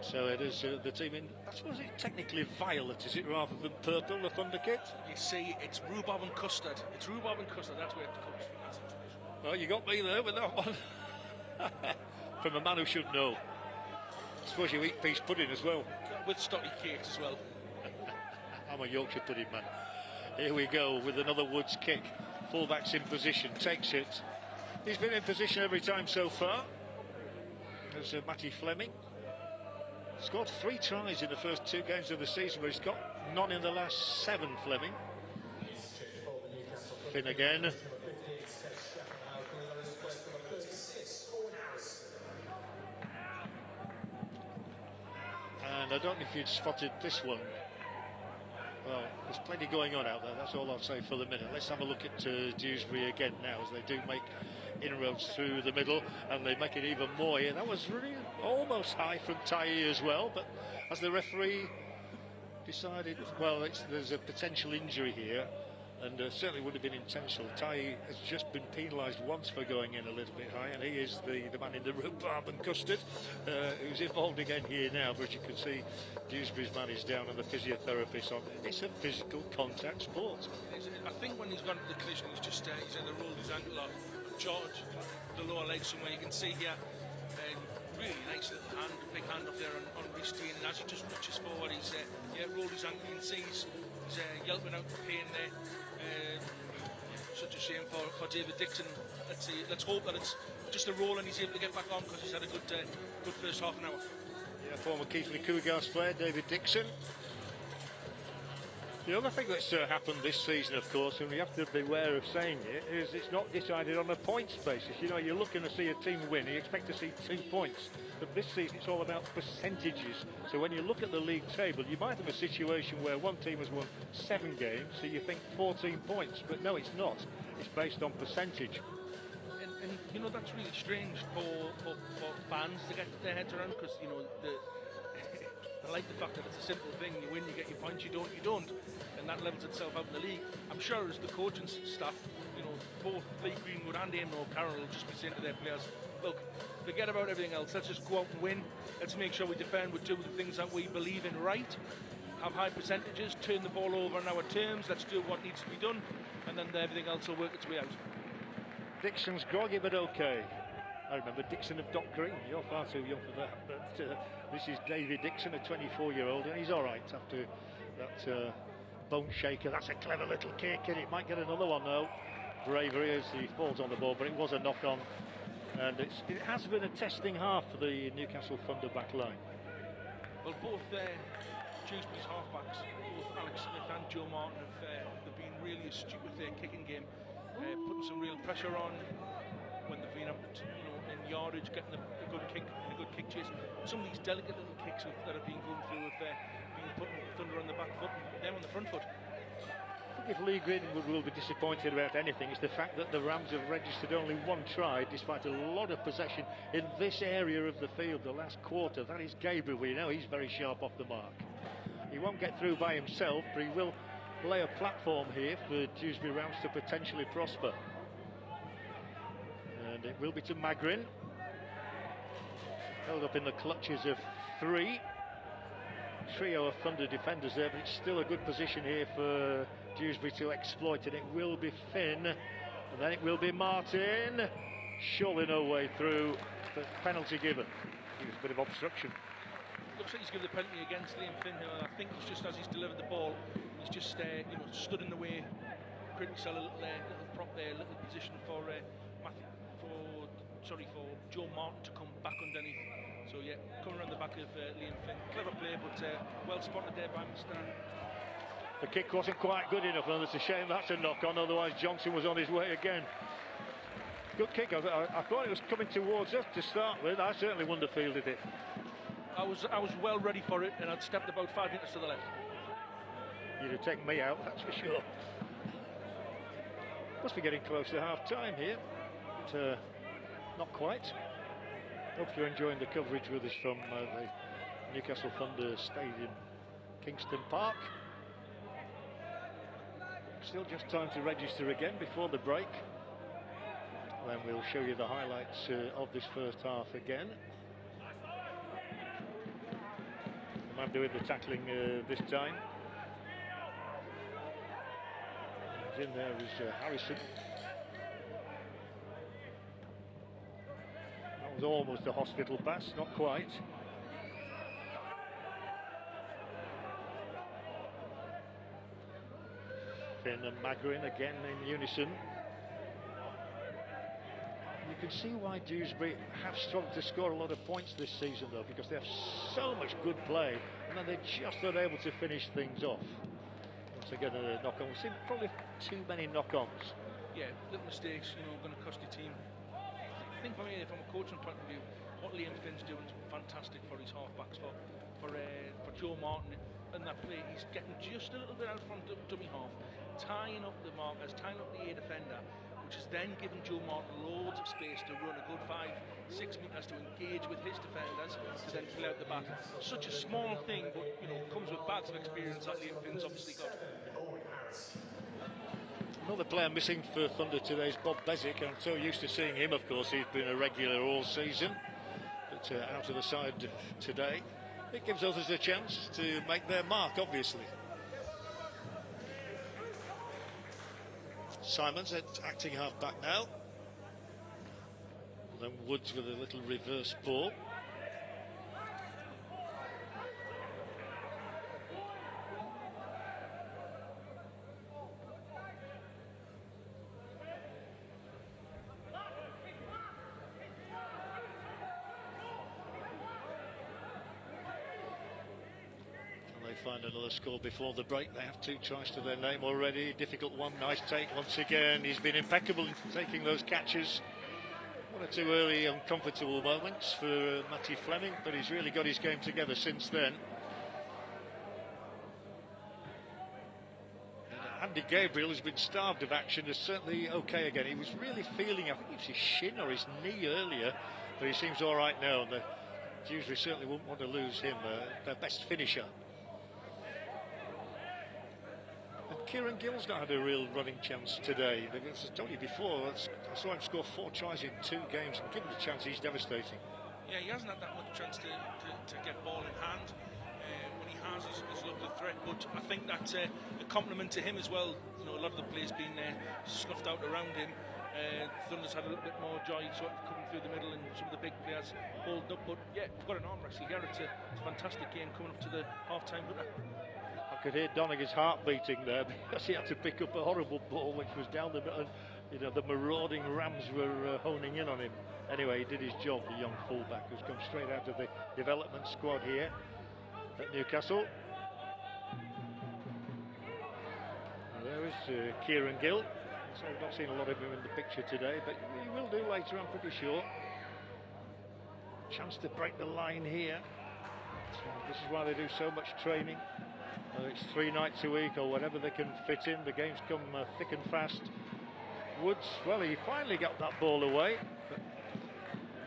So it is the team in, I suppose it's technically violet, is it, rather than purple, the Thunder kit? You see, it's rhubarb and custard. It's rhubarb and custard, that's where it comes from. Well, you got me there with that one. From a man who should know. I suppose you eat peas pudding as well. With stocky cakes as well. I'm a Yorkshire pudding man. Here we go with another Woods kick. Fullback's in position, takes it. He's been in position every time so far. There's Matty Fleming. Scored 3 tries in the first 2 games of the season, but he's got none in the last 7, Fleming. Finn again. And I don't know if you'd spotted this one. Well, there's plenty going on out there. That's all I'll say for the minute. Let's have a look at Dewsbury again now, as they do make inroads through the middle, and they make it even more here. That was really almost high from Tai as well, but as the referee decided, well, there's a potential injury here, and certainly would have been intentional. Tai has just been penalised once for going in a little bit high, and he is the man in the rhubarb and custard who's involved again here now. But as you can see, Dewsbury's man is down and the physiotherapist on. It's a physical contact sport. I think when he's gone to the collision, he's either rolled his ankle or charged the lower leg somewhere. You can see here, really nice little hand, big hand up there on Ristine, and as he just reaches forward, he's rolled his ankle. You can see he's yelping out the pain there. Such a shame for David Dixon. Let's hope that it's just a roll and he's able to get back on, because he's had a good first half an hour. Yeah, former Keighley Cougars player David Dixon. The other thing that's happened this season, of course, and we have to beware of saying it, is it's not decided on a points basis. You know, you're looking to see a team win, and you expect to see 2 points. But this season, it's all about percentages. So when you look at the league table, you might have a situation where one team has won 7 games, so you think 14 points. But no, it's not. It's based on percentage. And you know, that's really strange for fans to get their heads around, because, you know, I like the fact that it's a simple thing. You win, you get your points. You don't. And that levels itself out in the league. I'm sure as the coaching staff, you know, both Lee Greenwood and Eamon O'Carroll will just be saying to their players, look, forget about everything else. Let's just go out and win. Let's make sure we defend. We do the things that we believe in right. Have high percentages. Turn the ball over on our terms. Let's do what needs to be done. And then everything else will work its way out. Dixon's groggy, but okay. I remember Dixon of Dock Green. You're far too young for that. But this is David Dixon, a 24-year-old, and he's all right after that bone shaker. That's a clever little kick, and it might get another one though. Bravery as he falls on the ball, but it was a knock-on. And it has been a testing half for the Newcastle Thunder back line. Well, both Dewsbury's halfbacks, both Alex Smith and Joe Martin, have been really astute with their kicking game, putting some real pressure on when they've been up, in yardage, getting a good kick and a good kick chase. Some of these delicate little kicks that have been going through have been putting Thunder on the back foot and them on the front foot. I think if Lee Greenwood will be disappointed about anything, it's the fact that the Rams have registered only one try despite a lot of possession in this area of the field the last quarter. That is Gabriel. We know he's very sharp off the mark. He won't get through by himself, but he will lay a platform here for Dewsbury Rams to potentially prosper. And it will be to Magrin. Held up in the clutches of 3. Trio of Thunder defenders there, but it's still a good position here for Dewsbury to exploit, and it will be Finn, and then it will be Martin. Surely no way through, but penalty given. It was a bit of obstruction. Looks like he's given the penalty against Liam Finn here, and I think it's just as he's delivered the ball, he's just stood in the way. Couldn't sell a little prop there, a little position for Joe Martin to come back underneath. So yeah, coming around the back of Liam Finn. Clever play, but well spotted there by Mr. The kick wasn't quite good enough, and it's a shame that's a knock-on, otherwise Johnson was on his way again. Good kick. I thought it was coming towards us to start with. I certainly wonder-fielded it. I was well ready for it, and I'd stepped about 5 meters to the left. You'd have taken me out, that's for sure. Must be getting close to half-time here, but not quite. Hope you're enjoying the coverage with us from the Newcastle Thunder Stadium, Kingston Park. Still just time to register again before the break. Then we'll show you the highlights of this first half again. The man doing the tackling this time. He's in there is Harrison. That was almost a hospital pass, not quite. Finn and Magrin again in unison. You can see why Dewsbury have struggled to score a lot of points this season, though, because they have so much good play, and then they're just not able to finish things off. Once again, a knock-on. We've seen probably too many knock-ons. Yeah, little mistakes, going to cost your team. I think for me, from a coaching point of view, what Liam Finn's doing is fantastic for his half-backs, for for Joe Martin in that play. He's getting just a little bit out from dummy half, tying up the markers, tying up the A defender, which is then giving Joe Martin loads of space to run a good 5-6 metres to engage with his defenders to then play out the back. Such a small thing, but comes with bags of experience that Liam Finn's obviously got. Another player missing for Thunder today is Bob Bezic. I'm so used to seeing him, of course. He's been a regular all season, but out of the side today. It gives others a chance to make their mark, obviously. Simons at acting half-back now. Then Woods with a little reverse ball. Find another score before the break. They have 2 tries to their name already. Difficult one, nice take once again. He's been impeccable in taking those catches. 1 or 2 early uncomfortable moments for Matty Fleming, but he's really got his game together since then. And Andy Gabriel has been starved of action, is certainly okay again. He was really feeling, I think it was his shin or his knee earlier, but he seems all right now. And the Dewsbury certainly wouldn't want to lose him, their best finisher. Kieran Gill's not had a real running chance today. As I told you before, I saw him score 4 tries in 2 games, and given the chance, he's devastating. Yeah, he hasn't had that much chance to get ball in hand. When he has, he's looked a threat. But I think that's a compliment to him as well. A lot of the play's been snuffed out around him. Thunder's had a little bit more joy sort of coming through the middle, and some of the big players holding up. But yeah, we've got an arm wrestle here. It's a fantastic game coming up to the half-time winner. I could hear Donaghy's heart beating there because he had to pick up a horrible ball which was down the middle, and the marauding Rams were honing in on him. Anyway, he did his job, the young fullback who's come straight out of the development squad here at Newcastle. And there is Kieran Gill. So I've not seen a lot of him in the picture today, but he will do later, I'm pretty sure. Chance to break the line here. So this is why they do so much training. It's 3 nights a week or whatever they can fit in. The games come thick and fast. Woods, well, he finally got that ball away, but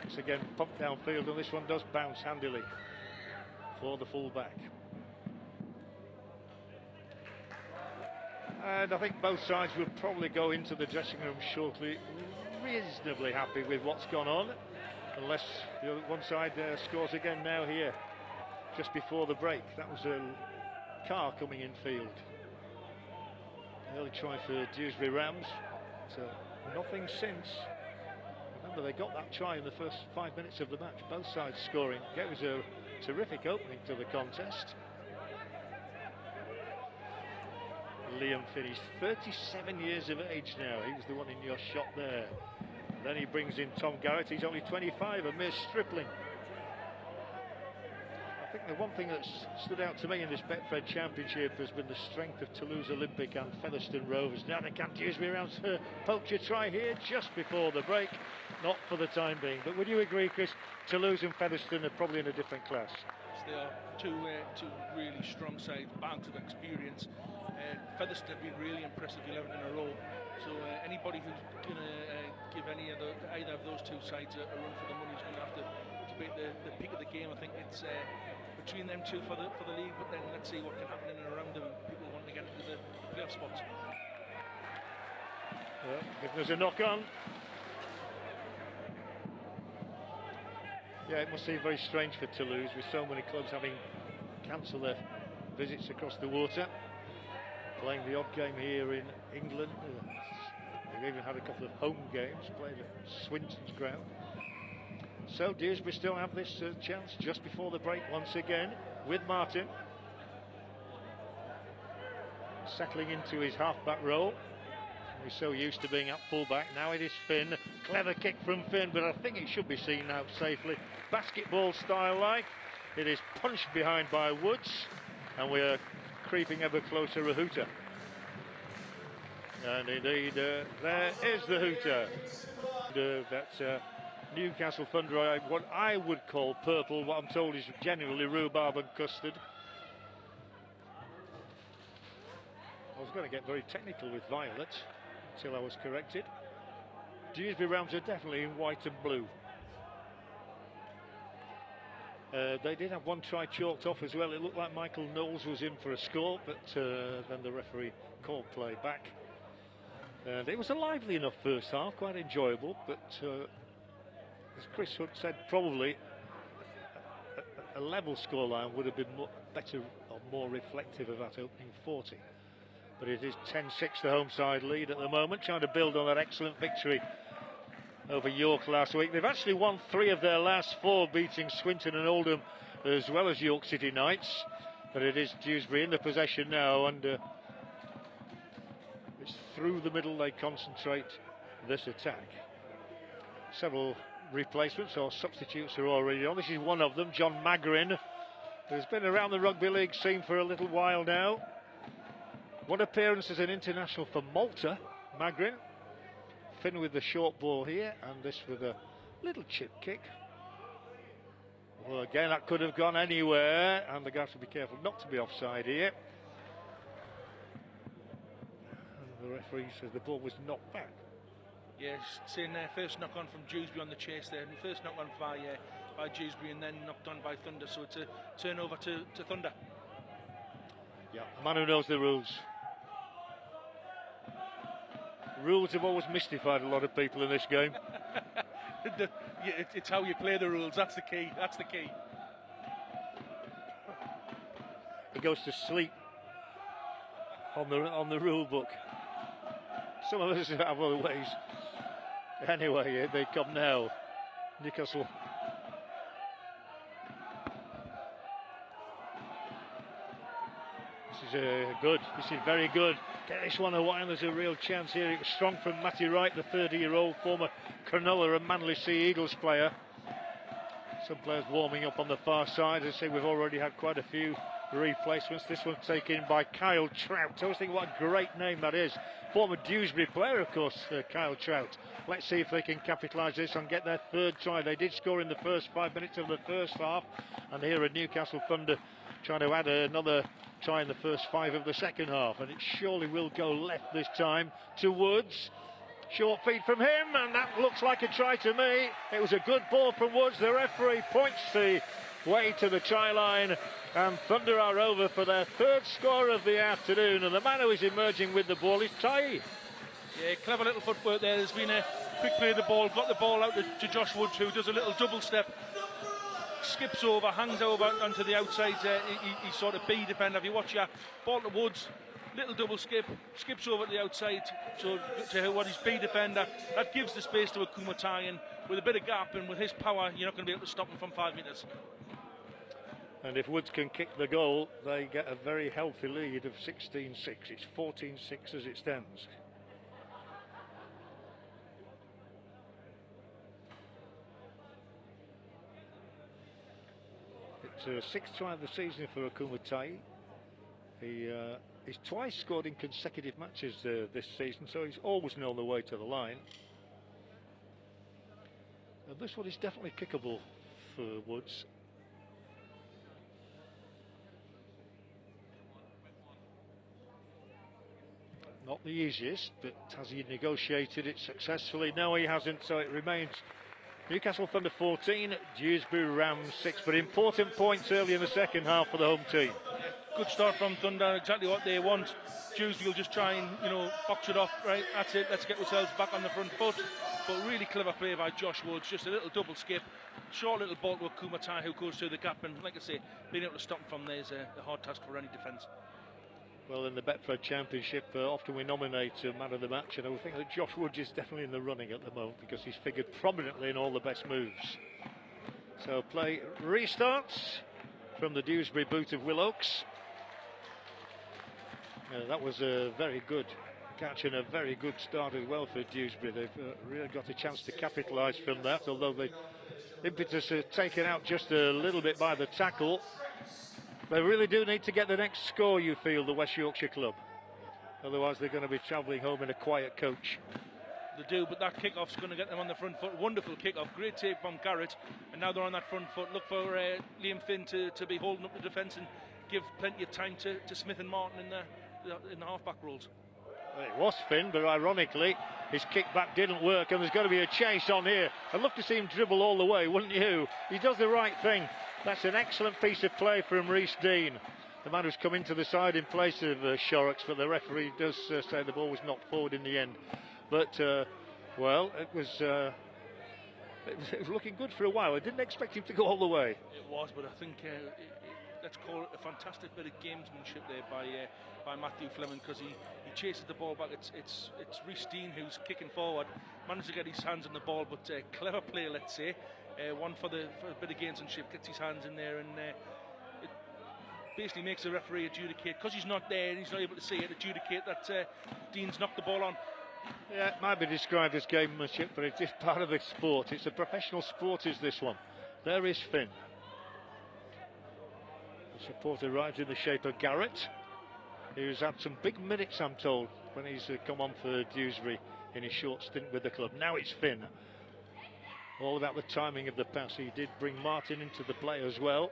it's again pumped downfield, and this one does bounce handily for the fullback. And I think both sides will probably go into the dressing room shortly reasonably happy with what's gone on, unless the one side scores again now here just before the break. That was a car coming in field. Early try for Dewsbury Rams. So nothing since. Remember, they got that try in the first 5 minutes of the match. Both sides scoring. It was a terrific opening to the contest. Liam Finn, he's 37 years of age now. He was the one in your shot there. And then he brings in Tom Garrett. He's only 25, a mere stripling. I think the one thing that's stood out to me in this Betfred Championship has been the strength of Toulouse Olympic and Featherstone Rovers. Now they can't use me around to poach a try here just before the break. Not for the time being. But would you agree, Chris, Toulouse and Featherstone are probably in a different class? They are two really strong sides, bags of experience. Featherstone have been really impressive 11 in a row. So anybody who's going to give either of those two sides a run for the money is going to have to beat the peak of the game. I think it's between them two for the league, but then let's see what can happen in and around them. People want to get into the playoff spots. Well, if there's a knock on. Yeah, it must seem very strange for Toulouse with so many clubs having cancelled their visits across the water, playing the odd game here in England. They've even had a couple of home games played at Swinton's ground. So Dewsbury still have this chance just before the break once again with Martin settling into his half-back role. He's so used to being at full-back. Now it is Finn. Clever kick from Finn, but I think it should be seen out safely. Basketball style like. It is punched behind by Woods, and we are creeping ever closer a hooter. And indeed, there is the hooter. That Newcastle Thunder are what I would call purple. What I'm told is genuinely rhubarb and custard. I was going to get very technical with violet until I was corrected. Dewsbury Rams are definitely in white and blue. They did have one try chalked off as well. It looked like Michael Knowles was in for a score, but then the referee called play back. And it was a lively enough first half, quite enjoyable, but as Chris Hunt said, probably a level scoreline would have been better or more reflective of that opening 40. But it is 10-6 the home side lead at the moment, trying to build on that excellent victory over York last week. They've actually won 3 of their last 4, beating Swinton and Oldham as well as York City Knights. But it is Dewsbury in the possession now, and it's through the middle they concentrate this attack. Several replacements or substitutes are already on. This is one of them, John Magrin, who's been around the rugby league scene for a little while now. One appearance as an international for Malta, Magrin. Finn with the short ball here, and this with a little chip kick. Well, again, that could have gone anywhere, and the guy have to be careful not to be offside here. And the referee says the ball was knocked back. Yes, seeing their first knock on from Dewsbury on the chase there, and the first knock on by Dewsbury, and then knocked on by Thunder, so it's a turnover to Thunder. Yeah, a man who knows the rules. Rules have always mystified a lot of people in this game. It's how you play the rules. That's the key. That's the key. He goes to sleep on the rule book. Some of us have other ways. Anyway, here they come now. Newcastle. This is good. This is very good. Get this one a while. There's a real chance here. It was strong from Matty Wright, the 30-year-old former Cronulla and Manly Sea Eagles player. Some players warming up on the far side. As I say, we've already had quite a few replacements. This one taken by Kyle Trout. I always think what a great name that is. Former Dewsbury player, of course, Kyle Trout. Let's see if they can capitalise this and get their 3rd try. They did score in the first 5 minutes of the first half, and here at Newcastle Thunder trying to add another try in the first 5 of the second half, and it surely will go left this time to Woods. Short feed from him, and that looks like a try to me. It was a good ball from Woods. The referee points the way to the try line, and Thunder are over for their 3rd score of the afternoon, and the man who is emerging with the ball is Tai. Yeah, clever little footwork there. There's been a quick play of the ball, got the ball out to Josh Woods, who does a little double step, skips over, hangs over onto the outside. He's sort of B defender. If you watch your ball to Woods, little double skip, skips over to the outside to what is B defender. That gives the space to a Kumatai, and with a bit of gap and with his power, you're not going to be able to stop him from 5 metres. And if Woods can kick the goal, they get a very healthy lead of 16-6. It's 14-6 as it stands. It's 6th try of the season for Akumatai. He's twice scored in consecutive matches this season, so he's always known the way to the line. And this one is definitely kickable for Woods. Not the easiest, but has he negotiated it successfully? No, he hasn't, so it remains Newcastle Thunder 14, Dewsbury Rams 6, but important points early in the second half for the home team. Good start from Thunder, exactly what they want. Dewsbury will just try and, box it off, right, that's it, let's get ourselves back on the front foot. But really clever play by Josh Woods, just a little double skip, short little ball to Kumatai, who goes through the gap, and like I say, being able to stop him from there is a hard task for any defence. Well, in the Betfred Championship, often we nominate man of the match, and I would think that Josh Woods is definitely in the running at the moment because he's figured prominently in all the best moves. So play restarts from the Dewsbury boot of Will Oakes. That was a very good catch and a very good start as well for Dewsbury. They've really got a chance to capitalise from that, although the impetus is taken out just a little bit by the tackle. They really do need to get the next score, you feel, the West Yorkshire club. Otherwise, they're going to be travelling home in a quiet coach. to do, but that kick-off's going to get them on the front foot. Wonderful kick-off, great take from Garrett, and now they're on that front foot. Look for Liam Finn to be holding up the defence and give plenty of time to Smith and Martin in the half-back roles. Well, it was Finn, but ironically, his kick-back didn't work, and there's going to be a chase on here. I'd love to see him dribble all the way, wouldn't you? He does the right thing. That's an excellent piece of play from Rhys Dean, the man who's come into the side in place of Shorrocks, but the referee does say the ball was knocked forward in the end. But, well, it was looking good for a while. I didn't expect him to go all the way. It was, but I think let's call it a fantastic bit of gamesmanship there by Matthew Fleming, because he chases the ball back. It's Rhys Dean who's kicking forward, managed to get his hands on the ball, but clever play, let's say. One for a bit of gamesmanship, gets his hands in there, and it basically makes the referee adjudicate, because he's not there and he's not able to see it, adjudicate that Dean's knocked the ball on. Yeah, it might be described as gamemanship, but it is part of the sport. It's a professional sport, is this one. There is Finn. The support arrives in the shape of Garrett, who's had some big minutes, I'm told, when he's come on for Dewsbury in his short stint with the club. Now it's Finn. All about the timing of the pass. He did bring Martin into the play as well.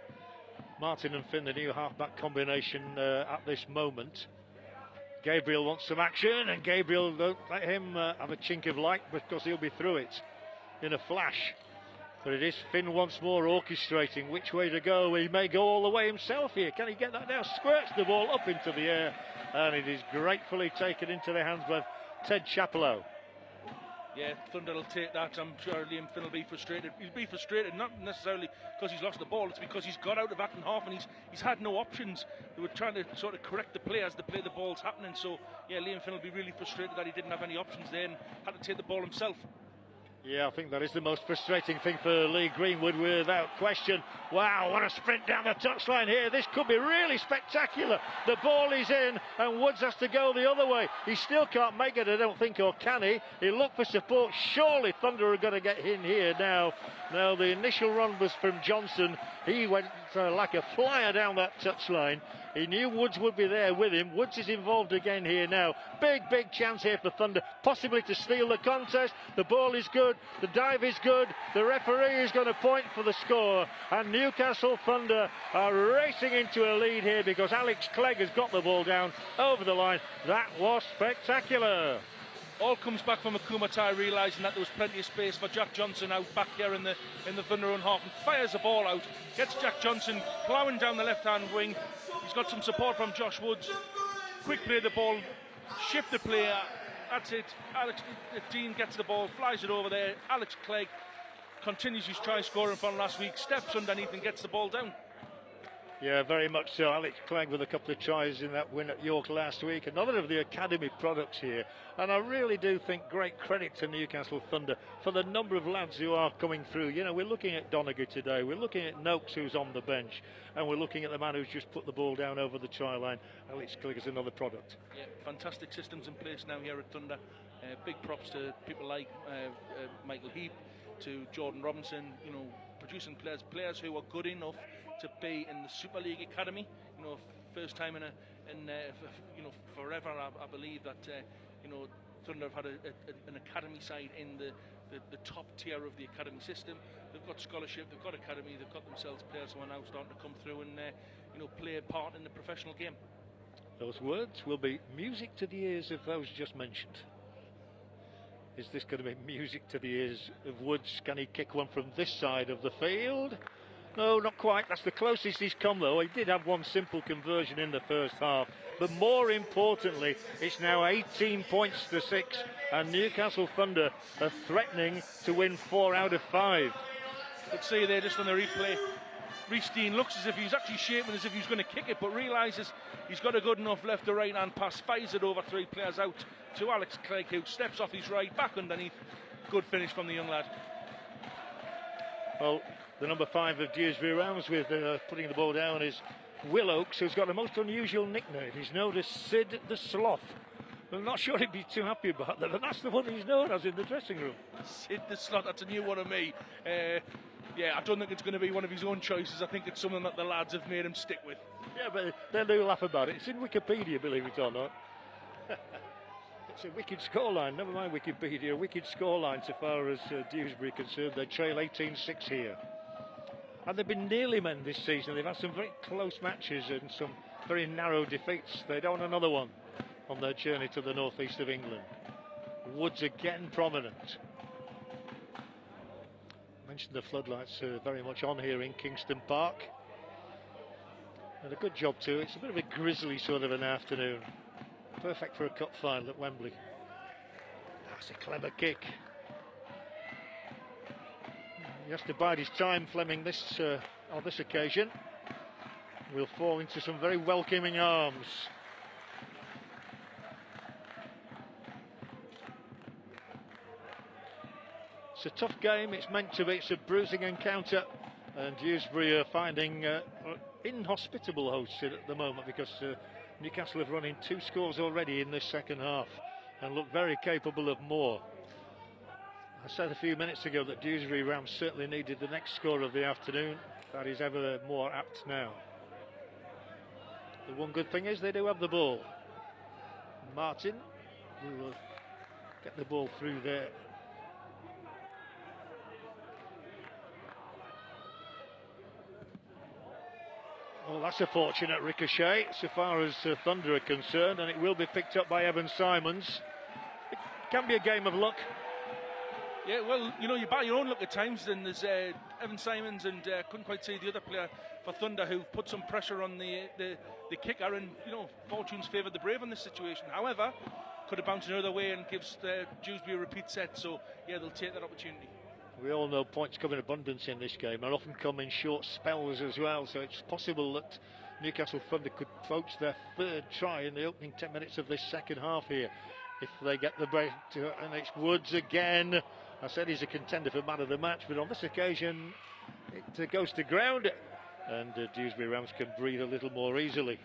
Martin and Finn, the new half-back combination at this moment. Gabriel wants some action, and Gabriel, don't let him have a chink of light, because he'll be through it in a flash. But it is Finn once more orchestrating which way to go. He may go all the way himself here. Can he get that now? Squirts the ball up into the air, and it is gratefully taken into the hands of Ted Chapelleau. Yeah, Thunder will take that. I'm sure Liam Finn will be frustrated. He'll be frustrated not necessarily because he's lost the ball, it's because he's got out of acting half and he's had no options. They were trying to sort of correct the play as the ball's happening. So yeah, Liam Finn will be really frustrated that he didn't have any options there and had to take the ball himself. Yeah, I think that is the most frustrating thing for Lee Greenwood, without question. Wow, what a sprint down the touchline here. This could be really spectacular. The ball is in, and Woods has to go the other way. He still can't make it, I don't think, or can he? He looked for support. Surely Thunder are going to get in here now. Now, the initial run was from Johnson. He went like a flyer down that touchline. He knew Woods would be there with him. Woods is involved again here now. Big chance here for Thunder, possibly to steal the contest. The ball is good, the dive is good, the referee is going to point for the score, and Newcastle Thunder are racing into a lead here because Alex Clegg has got the ball down over the line. That was spectacular. All comes back from Akumatai realising that there was plenty of space for Jack Johnson out back here in the Thunder own half, and fires the ball out, gets Jack Johnson ploughing down the left-hand wing. He's got some support from Josh Woods. Quick play the ball, shift the player. That's it. Alex Dean gets the ball, flies it over there. Alex Clegg continues his try scoring from last week, steps underneath and gets the ball down. Yeah, very much so. Alex Clegg with a couple of tries in that win at York last week. Another of the academy products here. And I really do think great credit to Newcastle Thunder for the number of lads who are coming through. You know, we're looking at Donegal today. We're looking at Noakes, who's on the bench. And we're looking at the man who's just put the ball down over the try line. Alex Clegg is another product. Yeah, fantastic systems in place now here at Thunder. Big props to people like Michael Heap, to Jordan Robinson, you know, producing players who are good enough to be in the Super League Academy. You know, first time in you know, forever. I believe that you know, Thunder have had an academy side in the top tier of the academy system. They've got scholarship, they've got academy, they've got themselves players who are now starting to come through and you know, play a part in the professional game. Those words will be music to the ears of those just mentioned. Is this going to be music to the ears of Woods? Can he kick one from this side of the field? No, not quite. That's the closest he's come, though. He did have one simple conversion in the first half. But more importantly, it's now 18 points to 6, and Newcastle Thunder are threatening to win 4 out of 5. Let's see there, just on the replay, Rhys Dean looks as if he's actually shaping as if he's going to kick it, but realises he's got a good enough left to right hand pass, fires it over 3 players out to Alex Clegg, who steps off his right, back underneath. Good finish from the young lad. Well, the number 5 of Dewsbury Rams with putting the ball down is Will Oakes, who's got a most unusual nickname. He's known as Sid the Sloth. I'm not sure he'd be too happy about that, but that's the one he's known as in the dressing room. Sid the Sloth, that's a new one of me. Yeah, I don't think it's going to be one of his own choices. I think it's something that the lads have made him stick with. Yeah, but they do laugh about it. It's in Wikipedia, believe it or not. It's a wicked scoreline, never mind Wikipedia, a wicked scoreline so far as Dewsbury concerned. They trail 18-6 here. And they've been nearly men this season. They've had some very close matches and some very narrow defeats. They don't want another one on their journey to the northeast of England. Woods again prominent. I mentioned the floodlights are very much on here in Kingston Park. And a good job too. It's a bit of a grisly sort of an afternoon. Perfect for a cup final at Wembley. That's a clever kick. He has to bide his time, Fleming, on this occasion. Will fall into some very welcoming arms. It's a tough game, it's meant to be, it's a bruising encounter. And Dewsbury are finding inhospitable hosts at the moment because Newcastle have run in 2 scores already in this second half and look very capable of more. I said a few minutes ago that Dewsbury Rams certainly needed the next score of the afternoon. That is ever more apt now. The one good thing is they do have the ball. Martin will get the ball through there. Well, that's a fortunate ricochet so far as Thunder are concerned, and it will be picked up by Evan Simons. It can be a game of luck. Yeah, well, you know, you buy your own luck at times. Then there's Evan Simons and couldn't quite see the other player for Thunder who put some pressure on the kicker, and you know, fortunes favoured the brave in this situation. However, could have bounced another way and gives Dewsbury a repeat set. So yeah, they'll take that opportunity. We all know points come in abundance in this game and often come in short spells as well, so it's possible that Newcastle Thunder could poach their 3rd try in the opening 10 minutes of this second half here if they get the break to, and it's Woods again. I said he's a contender for man of the match, but on this occasion it goes to ground and Dewsbury Rams can breathe a little more easily.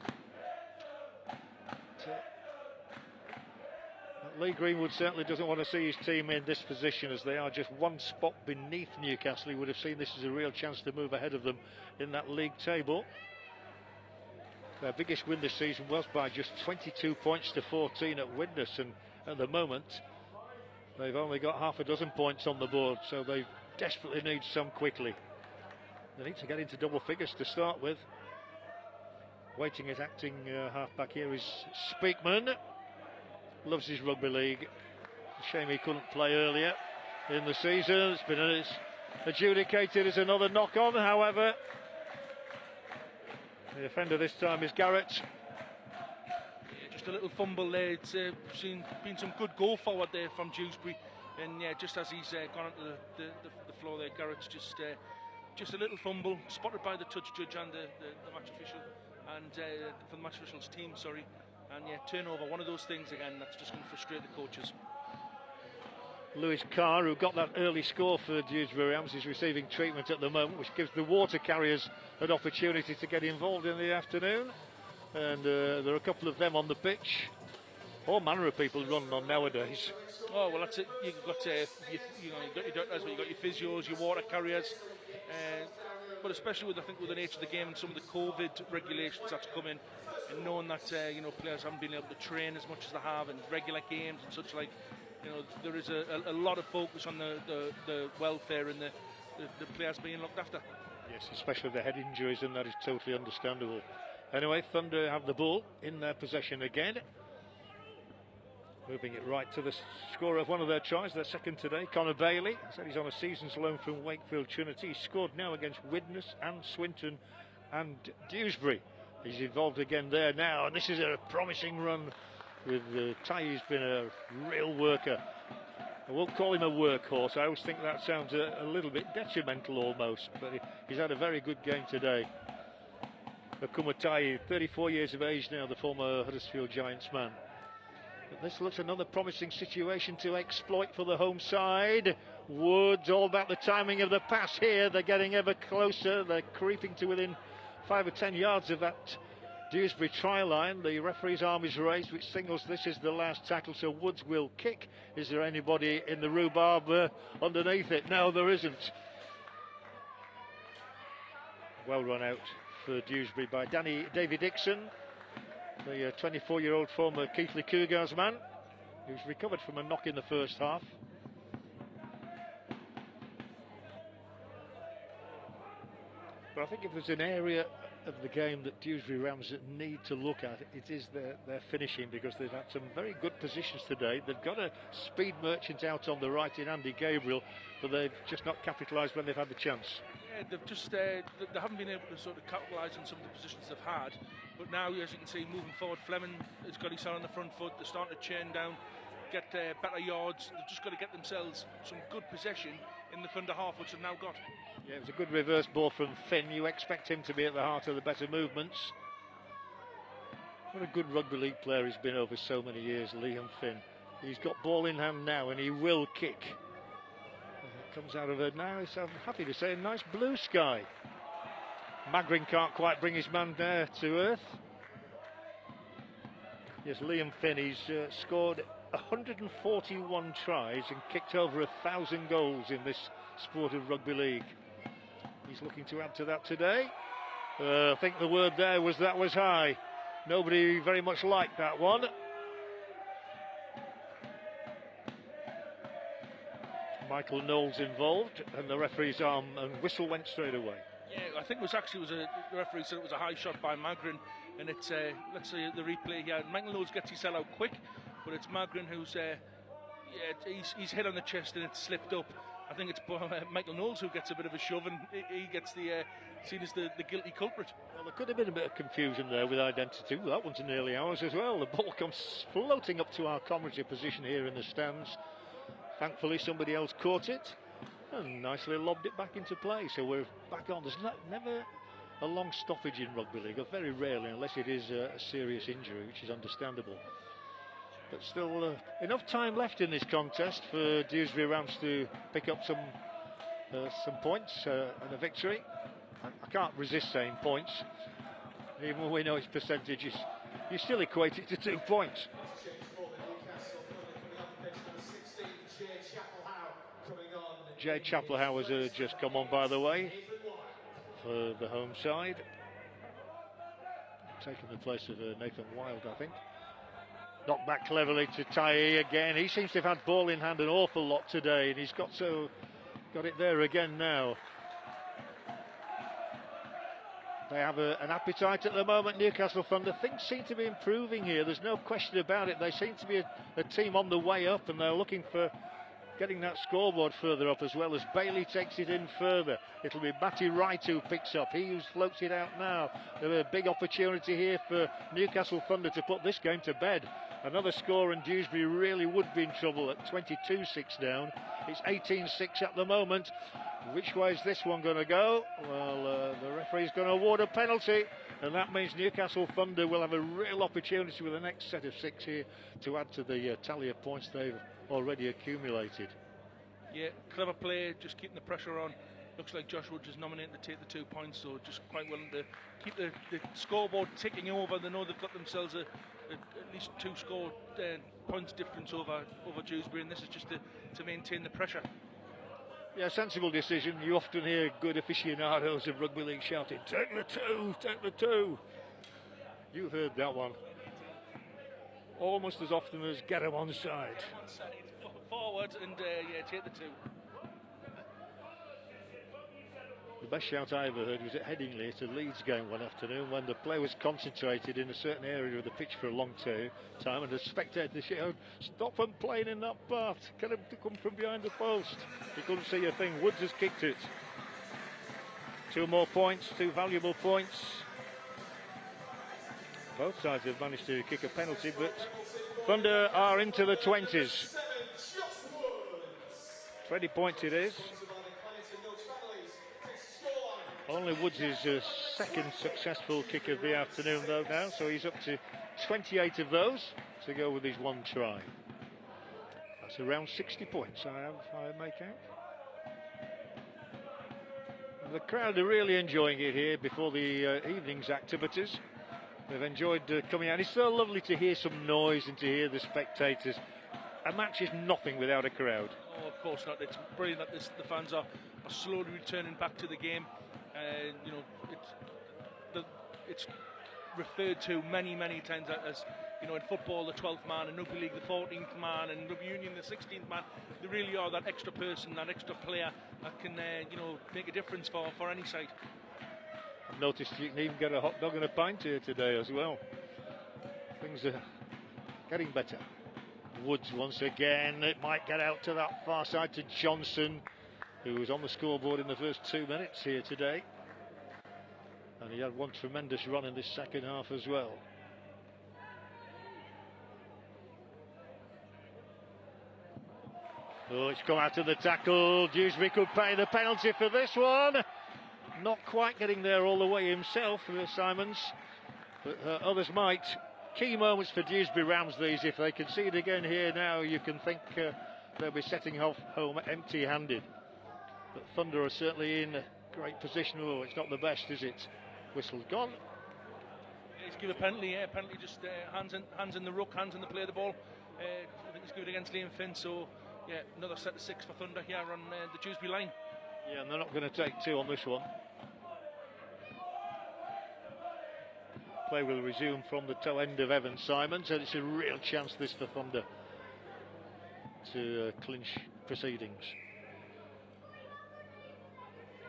Lee Greenwood certainly doesn't want to see his team in this position, as they are just 1 spot beneath Newcastle. He would have seen this as a real chance to move ahead of them in that league table. Their biggest win this season was by just 22 points to 14 at Widnes, and at the moment they've only got half a dozen points on the board, so they desperately need some quickly. They need to get into double figures to start with. Waiting as acting half-back here is Speakman. Loves his rugby league. Shame he couldn't play earlier in the season. It's been adjudicated as another knock-on, however. The offender this time is Garrett. Yeah, just a little fumble there. It's been some good go forward there from Dewsbury, and yeah, just as he's gone onto the floor there, Garrett's just a little fumble, spotted by the touch judge and the match official, and for the match official's team, sorry. And yeah, turnover, one of those things again that's just going to frustrate the coaches. Lewis Carr, who got that early score for Dewsbury Rams, is receiving treatment at the moment, which gives the water carriers an opportunity to get involved in the afternoon. And there are a couple of them on the pitch. All manner of people running on nowadays. Oh well, that's it. You've got you got your doctors, you've got your physios, your water carriers. But especially with, I think, with the nature of the game and some of the COVID regulations that's come in, and knowing that you know, players haven't been able to train as much as they have in regular games and such like, you know, there is a lot of focus on the welfare and the players being looked after. Yes, especially the head injuries, and that is totally understandable. Anyway, Thunder have the ball in their possession again. Moving it right to the scorer of one of their tries, their second today, Connor Bailey. I said he's on a season's loan from Wakefield Trinity. He's scored now against Widnes and Swinton and Dewsbury. He's involved again there now, and this is a promising run with Tai's been a real worker. I won't call him a workhorse. I always think that sounds a little bit detrimental almost, but he's had a very good game today. Akuma Tai, 34 years of age now, the former Huddersfield Giants man. But this looks another promising situation to exploit for the home side. Woods, all about the timing of the pass here. They're getting ever closer. They're creeping to within 5 or 10 yards of that Dewsbury try line. The referee's arm is raised, which signals this is the last tackle, so Woods will kick. Is there anybody in the rhubarb underneath it? No, there isn't. Well run out for Dewsbury by David Dixon, the 24-year-old former Keighley Cougars man. He was recovered from a knock in the first half. But I think if there's an area of the game that Dewsbury Rams need to look at, it is their finishing, because they've had some very good positions today. They've got a speed merchant out on the right in Andy Gabriel, but they've just not capitalised when they've had the chance. Yeah, they've just they haven't been able to sort of capitalise on some of the positions they've had. But now, as you can see, moving forward, Fleming has got his hand on the front foot. They're starting to churn down, get better yards. They've just got to get themselves some good possession in the Thunder half, which they've now got. Yeah, it was a good reverse ball from Finn. You expect him to be at the heart of the better movements. What a good rugby league player he's been over so many years, Liam Finn. He's got ball in hand now and he will kick. It comes out of it now. It's, I'm happy to say, a nice blue sky. Magrin can't quite bring his man there to earth. Yes, Liam Finn, he's scored 141 tries and kicked over 1,000 goals in this sport of rugby league. He's looking to add to that today. I think the word there was that was high. Nobody very much liked that one. Michael Knowles involved, and the referee's arm and whistle went straight away. Yeah, I think the referee said it was a high shot by Magrin, and it's let's see the replay here. Michael Knowles gets his cell out quick, but it's Magrin who's he's hit on the chest and it's slipped up. I think it's Michael Knowles who gets a bit of a shove, and he gets seen as the guilty culprit. Well, there could have been a bit of confusion there with identity. Well, that one's nearly ours as well. The ball comes floating up to our commentary position here in the stands. Thankfully, somebody else caught it and nicely lobbed it back into play. So we're back on. There's never a long stoppage in rugby league, or very rarely, unless it is a serious injury, which is understandable. But still enough time left in this contest for Dewsbury Rams to pick up some points and a victory. I can't resist saying points, even when we know its percentages. You still equate it to 2 points. Jay Chapelhow has just come on, by the way, for the home side, taking the place of Nathan Wild, I think. Knocked back cleverly to Tyee again. He seems to have had ball in hand an awful lot today, and he's got it there again now. They have an appetite at the moment, Newcastle Thunder. Things seem to be improving here. There's no question about it. They seem to be a team on the way up, and they're looking for getting that scoreboard further up, as well as Bailey takes it in further. It'll be Matty Wright who picks up. He who floats it out now. There's a big opportunity here for Newcastle Thunder to put this game to bed. Another score and Dewsbury really would be in trouble at 22-6 down. It's 18-6 at the moment. Which way is this one going to go? Well, the referee's going to award a penalty, and that means Newcastle Thunder will have a real opportunity with the next set of 6 here to add to the tally of points they've already accumulated. Yeah, clever play, just keeping the pressure on. Looks like Josh Woods is nominated to take the 2 points, so just quite willing to keep the scoreboard ticking over. They know they've got themselves at least 2 score points difference over Dewsbury, and this is just to maintain the pressure. Yeah, sensible decision. You often hear good aficionados of rugby league shouting, "Take the 2, take the 2." You heard that one almost as often as get them on side. Forward and take the 2. The best shout I ever heard was at Headingley at a Leeds game one afternoon, when the play was concentrated in a certain area of the pitch for a long time, and the spectator shouted, "Stop them playing in that part, get them to come from behind the post." You couldn't see a thing. Woods has kicked it. 2 more points, 2 valuable points. Both sides have managed to kick a penalty, but Thunder are into the 20s. 20 points it is. Only Woods' second successful kick of the afternoon though now, so he's up to 28 of those to go with his 1 try. That's around 60 points I make out. The crowd are really enjoying it here before the evening's activities. They've enjoyed coming out. It's so lovely to hear some noise and to hear the spectators. A match is nothing without a crowd. Oh, of course not. It's brilliant that the fans are slowly returning back to the game. It's referred to many times as you know, in football, the 12th man, in rugby league, the 14th man, and rugby union, the 16th man. They really are that extra person, that extra player that can, you know, make a difference for any side. I've noticed you can even get a hot dog and a pint here today as well. Things are getting better. Woods once again. It might get out to that far side to Johnson, who was on the scoreboard in the first 2 minutes here today. And he had one tremendous run in this second half as well. Oh, it's come out to the tackle. Dewsbury could pay the penalty for this one. Not quite getting there all the way himself, Simons, but others might. Key moments for Dewsbury Rams these. If they concede again here now, you can think they'll be setting off home empty-handed. But Thunder are certainly in a great position. Oh, it's not the best, is it? Whistle's gone. Yeah, he's given a penalty. Penalty just hands in the ruck, hands in the play of the ball. I think he's good against Liam Finn. So yeah, another set of 6 for Thunder here on the Dewsbury line. Yeah, and they're not going to take 2 on this one. Play will resume from the toe end of Evan Simons, and it's a real chance this for Thunder to clinch proceedings.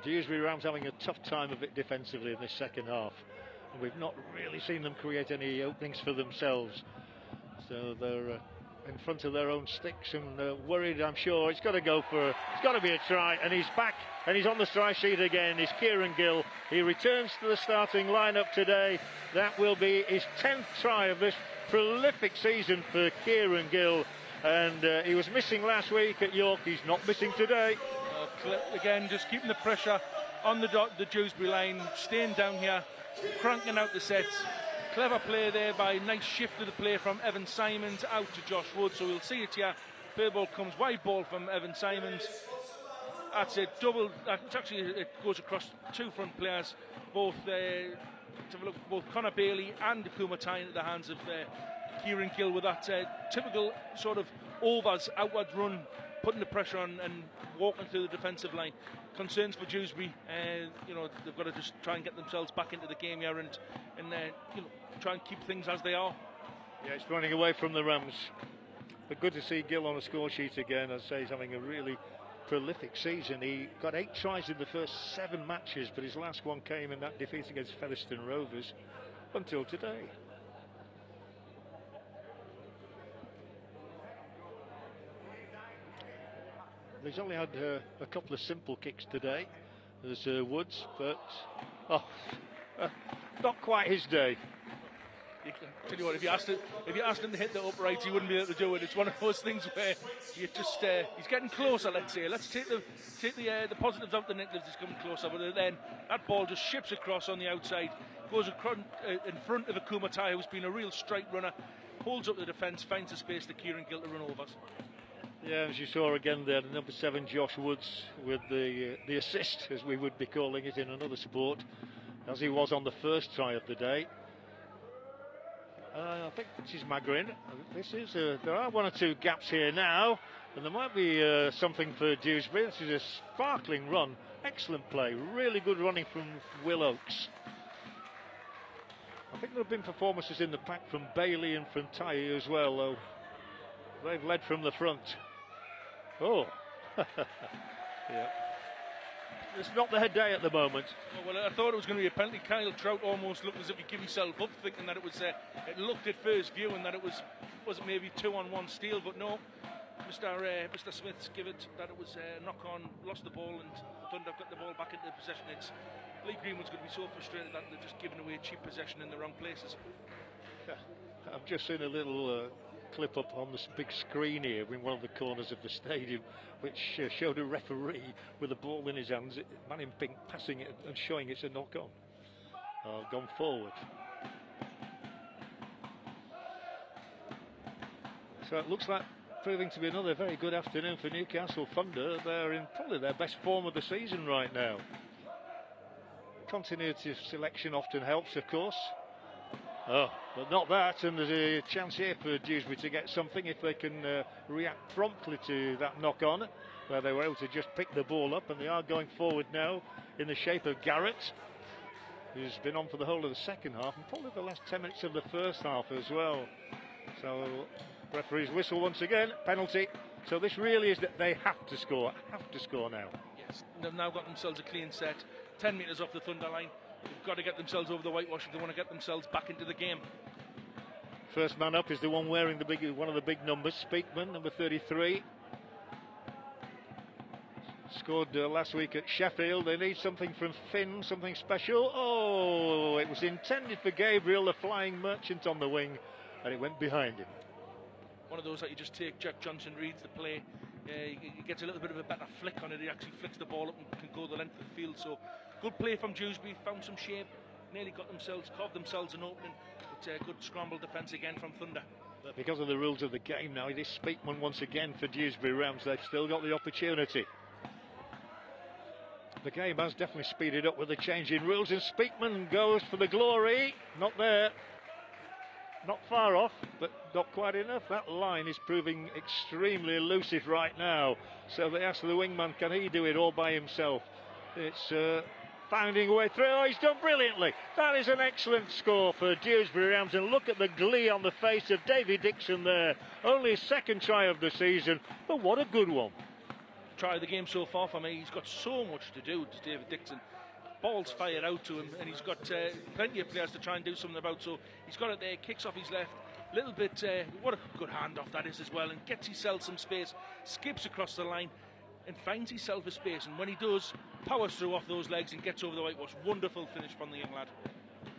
Dewsbury Rams having a tough time of it defensively in this second half, and we've not really seen them create any openings for themselves, so they're in front of their own sticks and worried, I'm sure. It's got to be a try, and he's back and he's on the try sheet again. It's Kieran Gill. He returns to the starting lineup today. That will be his 10th try of this prolific season for Kieran Gill, and he was missing last week at York. He's not missing today. Again, just keeping the pressure on the Dewsbury line, staying down here, cranking out the sets. Clever play there by nice shift of the play from Evan Simons out to Josh Wood. So we'll see it here. Play ball comes, wide ball from Evan Simons. That's a double. It goes across 2 front players, both Connor Bailey and Kuma Tai into the hands of Kieran Gill with that typical sort of overs, outward run, putting the pressure on and walking through the defensive line. Concerns for Dewsbury, you know, they've got to just try and get themselves back into the game here and you know, try and keep things as they are. Yeah, it's running away from the Rams. But good to see Gill on a score sheet again. I'd say he's having a really prolific season. He got 8 tries in the first 7 matches, but his last one came in that defeat against Featherstone Rovers until today. He's only had a couple of simple kicks today. There's Woods, but not quite his day. Tell you what, if you asked him to hit the uprights, he wouldn't be able to do it. It's one of those things where you just he's getting closer. Let's say, let's take the positives out the negatives. He's coming closer, but then that ball just ships across on the outside, goes across in front of a Kuma Tai, who's been a real strike runner, holds up the defence, finds the space to Kieran Gill to run over. Yeah, as you saw again there, the number 7 Josh Woods with the assist, as we would be calling it in another sport, as he was on the first try of the day. I think this is Magrin. There are 1 or 2 gaps here now, and there might be something for Dewsbury. This is a sparkling run, excellent play, really good running from Will Oakes. I think there have been performances in the pack from Bailey and from Tai as well, though. They've led from the front. Oh, yeah. It's not their day at the moment. Oh, well, I thought it was going to be a penalty. Kyle Trout almost looked as if he gave himself up, thinking that it was. It looked at first view and that it was maybe 2-on-1 steal, but no. Mr. Smith's give it that it was a knock on, lost the ball, and Thunder got the ball back into possession. Lee Greenwood's going to be so frustrated that they're just giving away cheap possession in the wrong places. Yeah, I've just seen a little clip up on this big screen here in one of the corners of the stadium, which showed a referee with a ball in his hands, man in pink passing it and showing it's a knock on. Gone forward. So it looks like proving to be another very good afternoon for Newcastle Thunder. They're in probably their best form of the season right now. Continuity of selection often helps, of course. Oh, but not that, and there's a chance here for Dewsbury to get something if they can react promptly to that knock-on, where they were able to just pick the ball up, and they are going forward now in the shape of Garrett, who's been on for the whole of the second half, and probably the last 10 minutes of the first half as well. So referee's whistle once again, penalty. So this really is that they have to score now. Yes, they've now got themselves a clean set, 10 metres off the Thunder line. They've got to get themselves over the whitewash if they want to get themselves back into the game. First man up is the one wearing one of the big numbers, Speakman, number 33. Scored last week at Sheffield. They need something from Finn, something special. Oh, it was intended for Gabriel, the flying merchant on the wing, and it went behind him. One of those that you just take. Jack Johnson reads the play. He gets a little bit of a better flick on it. He actually flicks the ball up and can go the length of the field. So good play from Dewsbury. Found some shape. Nearly carved themselves an opening. It's a good scramble defence again from Thunder. But because of the rules of the game now, it is Speakman once again for Dewsbury Rams. They've still got the opportunity. The game has definitely speeded up with the change in rules, and Speakman goes for the glory. Not there. Not far off, but not quite enough. That line is proving extremely elusive right now. So they ask the wingman, can he do it all by himself? It's finding a way through. Oh, he's done brilliantly. That is an excellent score for Dewsbury Rams. And look at the glee on the face of Davy Dixon there. Only his second try of the season, but what a good one. Try of the game so far for me. He's got so much to do, to David Dixon. Ball's fired out to him, and he's got plenty of players to try and do something about. So he's got it there, kicks off his left, little bit. What a good handoff that is as well, and gets himself some space, skips across the line, and finds himself a space. And when he does, powers through off those legs and gets over the whitewash. Wonderful finish from the young lad.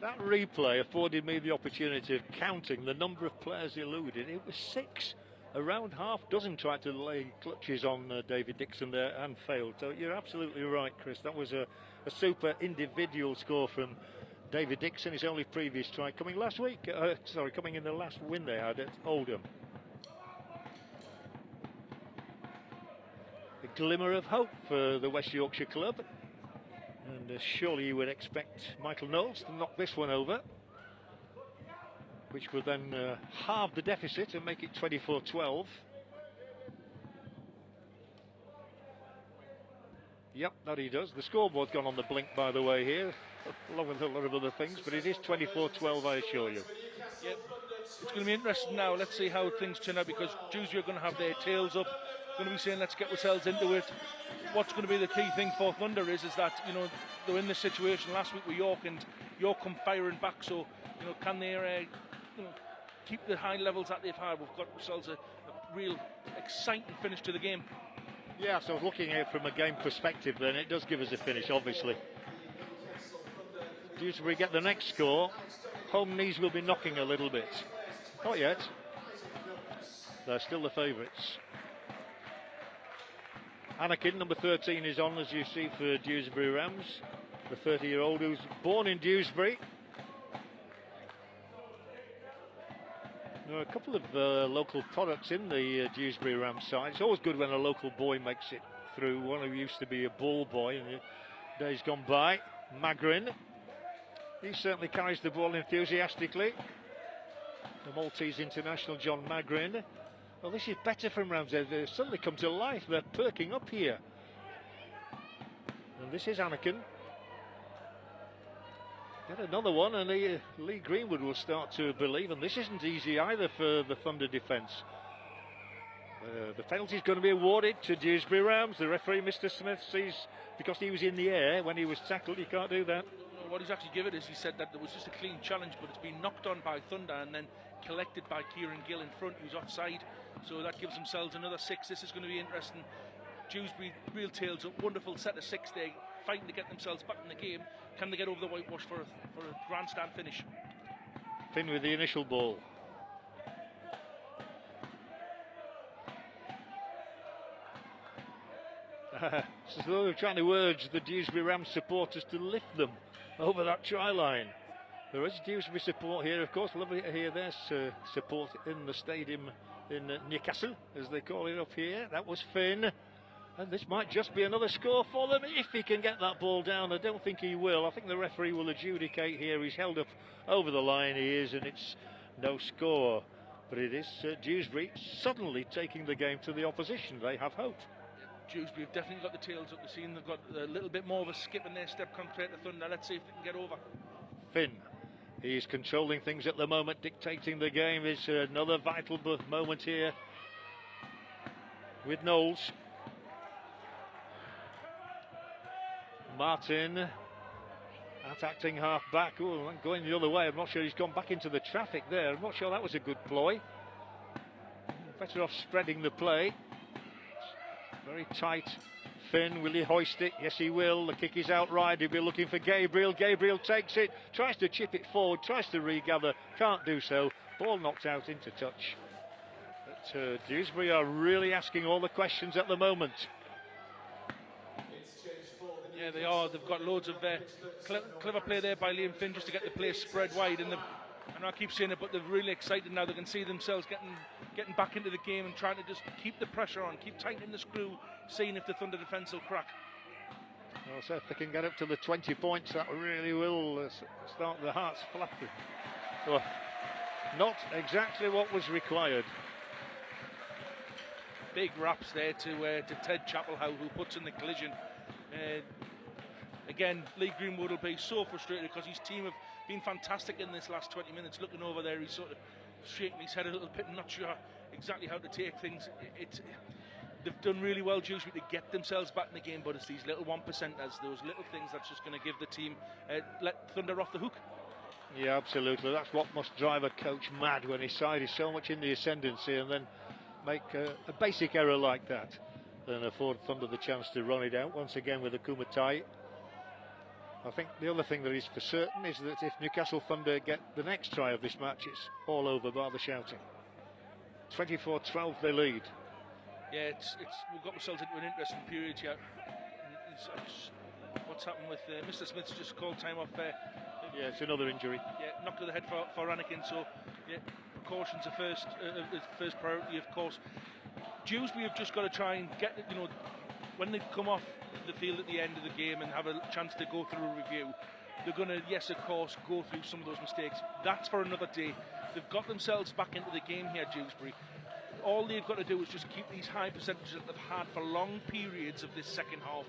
That replay afforded me the opportunity of counting the number of players eluded. It was 6. Around half dozen tried to lay clutches on David Dixon there and failed. So you're absolutely right, Chris. That was a super individual score from David Dixon. His only previous try coming last week. Coming in the last win they had at Oldham. A glimmer of hope for the West Yorkshire club. And surely you would expect Michael Knowles to knock this one over, which would then halve the deficit and make it 24-12. Yep, that he does. The scoreboard's gone on the blink, by the way, here, along with a lot of other things, but it is 24-12, I assure you. Yep. It's going to be interesting now. Let's see how things turn out, because Dewsbury are going to have their tails up, going to be saying, let's get ourselves into it. What's going to be the key thing for Thunder is that, you know, they were in this situation last week with York, and York come firing back, so, you know, can they keep the high levels that they've had? We've got ourselves a real exciting finish to the game. Yeah, so looking at it from a game perspective, then it does give us a finish, obviously. Dewsbury get the next score. Home knees will be knocking a little bit. Not yet. They're still the favourites. Anakin, number 13, is on, as you see, for Dewsbury Rams. The 30-year-old who's born in Dewsbury. There are a couple of local products in the Dewsbury Rams side. It's always good when a local boy makes it through. One who used to be a ball boy in the days gone by, Magrin. He certainly carries the ball enthusiastically. The Maltese international, John Magrin. Well, this is better from Rams. They've suddenly come to life. They're perking up here. And this is Anakin. Get another one, and Lee Greenwood will start to believe, and this isn't easy either for the Thunder defence. The penalty is going to be awarded to Dewsbury Rams. The referee, Mr. Smith, sees, because he was in the air when he was tackled, he can't do that. What he's actually given is, he said that there was just a clean challenge, but it's been knocked on by Thunder and then collected by Kieran Gill in front, who's offside. So that gives themselves another 6. This is going to be interesting. Dewsbury, real tails up, wonderful set of 6 there, fighting to get themselves back in the game. Can they get over the whitewash for a grandstand finish? Finn with the initial ball. It's as though they're trying to urge the Dewsbury Rams supporters to lift them over that try line. There is Dewsbury support here, of course. Lovely to hear their support in the stadium in Newcastle, as they call it up here. That was Finn. And this might just be another score for them if he can get that ball down. I don't think he will. I think the referee will adjudicate here. He's held up over the line, he is, and it's no score. But it is Dewsbury suddenly taking the game to the opposition. They have hope. Dewsbury have definitely got the tails up the scene. They've got a little bit more of a skip in their step compared to Thunder. Let's see if they can get over. Finn He's controlling things at the moment, dictating the game. Is another vital moment here with Knowles. Martin attacking half back. Oh, going the other way. I'm not sure he's gone back into the traffic there. I'm not sure that was a good ploy. Better off spreading the play. Very tight. Finn, will he hoist it? Yes, he will. The kick is outright. He'll be looking for Gabriel. Gabriel takes it, tries to chip it forward, tries to regather, can't do so. Ball knocked out into touch. But Dewsbury are really asking all the questions at the moment. Yeah, they are. They've got loads of clever play there by Liam Finn just to get the play spread wide. And I know I keep saying it, but they're really excited now. They can see themselves getting back into the game and trying to just keep the pressure on, keep tightening the screw, seeing if the Thunder defence will crack. Well, so if they can get up to the 20 points, that really will start the hearts flapping. Well, not exactly what was required. Big raps there to Ted Chapelhow, who puts in the collision. Again, Lee Greenwood will be so frustrated because his team have been fantastic in this last 20 minutes. Looking over there, he's sort of shaking his head a little bit, not sure exactly how to take things. They've done really well, Dewsbury, to get themselves back in the game, but it's these little 1%ers, those little things that's just going to give the team, let Thunder off the hook. Yeah, absolutely. That's what must drive a coach mad when his side is so much in the ascendancy and then make a basic error like that. Then afford Thunder the chance to run it out once again with a Kumatai. I think the other thing that is for certain is that if Newcastle Thunder get the next try of this match, it's all over bar the shouting. 24-12 they lead. Yeah, we've got ourselves into an interesting period here. What's happened with Mr. Smith's just called time off. Yeah, it's another injury. Yeah, knock to the head for Anakin. So, yeah, precautions are first priority, of course. Dewsbury have just got to try and get, when they come off the field at the end of the game and have a chance to go through a review, they're going to, yes, of course, go through some of those mistakes. That's for another day. They've got themselves back into the game here, Dewsbury. All they've got to do is just keep these high percentages that they've had for long periods of this second half.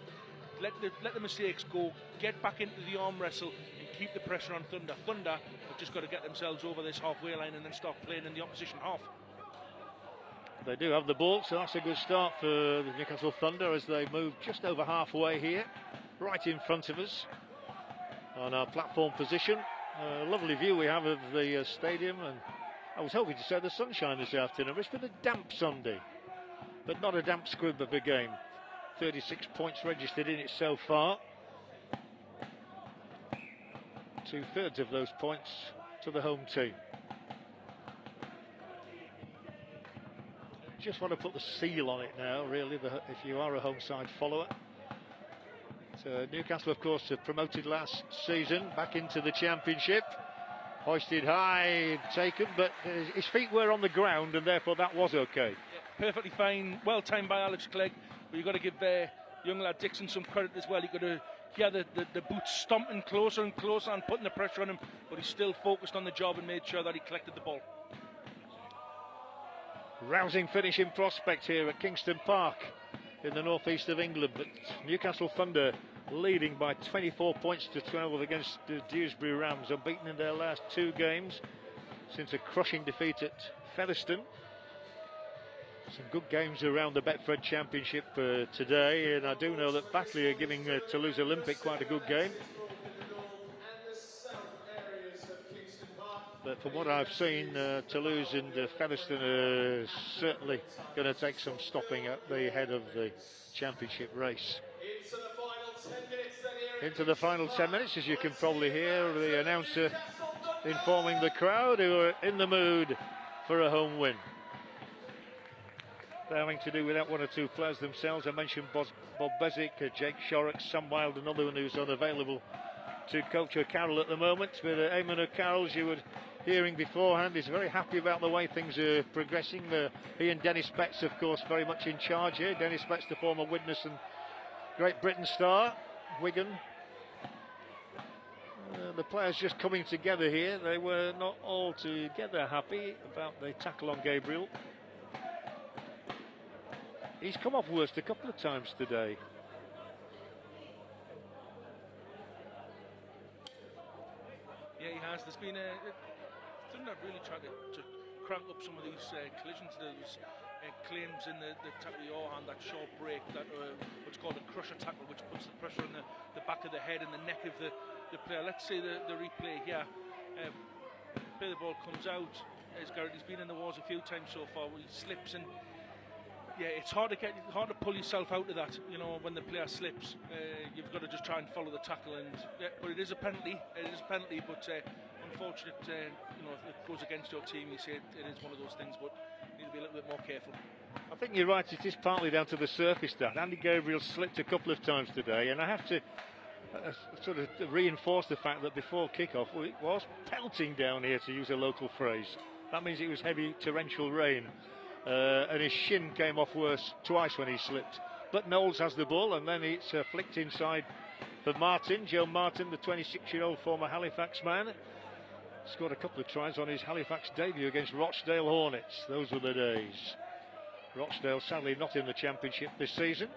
Let the mistakes go, get back into the arm wrestle and keep the pressure on Thunder. Thunder have just got to get themselves over this halfway line and then start playing in the opposition half. They do have the ball, so that's a good start for the Newcastle Thunder as they move just over halfway here, right in front of us on our platform position. A lovely view we have of the stadium, and I was hoping to say the sunshine this afternoon. It's been a damp Sunday, but not a damp squib of a game. 36 points registered in it so far. 2/3 of those points to the home team. Just want to put the seal on it now, really, if you are a home side follower. So Newcastle, of course, promoted last season back into the Championship. Hoisted high, taken, but his feet were on the ground, and therefore that was okay. Yeah, perfectly fine, well timed by Alex Clegg, but you've got to give young lad Dixon some credit as well. You've got to hear the boots stomping closer and closer and putting the pressure on him, but he's still focused on the job and made sure that he collected the ball. Rousing finish in prospect here at Kingston Park in the northeast of England, but Newcastle Thunder leading by 24 points to 12 against the Dewsbury Rams, unbeaten in their last 2 games since a crushing defeat at Featherstone. Some good games around the Betfred Championship today, and I do know that Batley are giving Toulouse Olympic quite a good game. But from what I've seen, Toulouse and Featherstone are certainly going to take some stopping at the head of the championship race. Into the final 10 minutes, as you can probably hear the announcer informing the crowd who are in the mood for a home win. They're having to do without 1 or 2 players themselves. I mentioned Bob Bezic, Jake Shorrock, Sam Wilde, another one who's unavailable to coach O'Carroll at the moment. But Eamon O'Carroll, as you were hearing beforehand, is very happy about the way things are progressing. He and Dennis Betts, of course, very much in charge here. Dennis Betts, the former Widnes and Great Britain star, Wigan. The players just coming together here. They were not all together happy about the tackle on Gabriel. He's come off worst a couple of times today. Yeah, he has. There's been Thunder have really tried to crank up some of these collisions. There's claims in the tackle of your hand, that short break, that what's called a crusher tackle, which puts the pressure on the back of the head and the neck of the player. Let's see the replay here. Play the ball comes out. As Garrett, he's been in the wars a few times so far. He slips, and yeah, it's hard to pull yourself out of that. You know, when the player slips, you've got to just try and follow the tackle. And yeah, but it is a penalty. It is a penalty, but unfortunate. You know, if it goes against your team, you say it is one of those things. But you need to be a little bit more careful. I think you're right. It is partly down to the surface. That Andy Gabriel slipped a couple of times today, and I have to sort of reinforce the fact that before kick-off it was pelting down here, to use a local phrase. That means it was heavy torrential rain, and his shin came off worse twice when he slipped. But Knowles has the ball, and then it's flicked inside for Martin. Joe Martin, the 26-year-old former Halifax man, scored a couple of tries on his Halifax debut against Rochdale Hornets. Those were the days. Rochdale sadly not in the championship this season.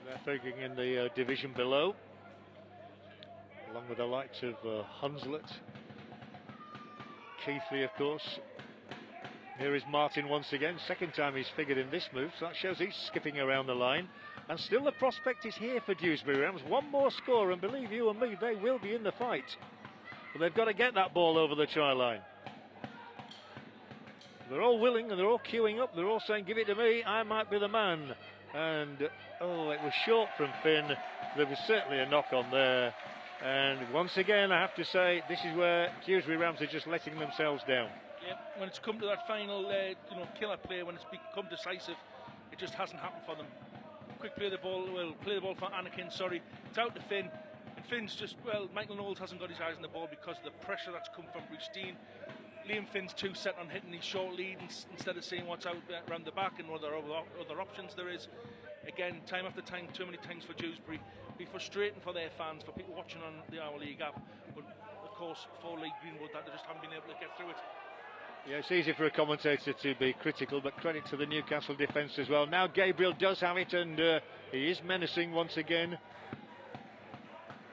They're figuring in the division below, along with the likes of Hunslet, Keithley, of course. Here is Martin once again. Second time he's figured in this move, so that shows he's skipping around the line. And still the prospect is here for Dewsbury Rams. One more score, and believe you and me, they will be in the fight. But they've got to get that ball over the try line. They're all willing, and they're all queuing up. They're all saying, give it to me, I might be the man. And, oh, it was short from Finn. There was certainly a knock on there. And once again, I have to say, this is where Dewsbury Rams are just letting themselves down. Yeah, when it's come to that final, killer play, when it's become decisive, it just hasn't happened for them. Quick play the ball, play the ball for Anakin, sorry. It's out to Finn. And Finn's just, Michael Knowles hasn't got his eyes on the ball because of the pressure that's come from Bruce Dean. Liam Finn's too set on hitting his short lead instead of seeing what's out around the back and what other options there is. Again, time after time, too many times for Dewsbury. Be frustrating for their fans, for people watching on the Our League app. But of course, for League Greenwood, that they just haven't been able to get through it. Yeah, it's easy for a commentator to be critical, but credit to the Newcastle defence as well. Now Gabriel does have it, and he is menacing once again.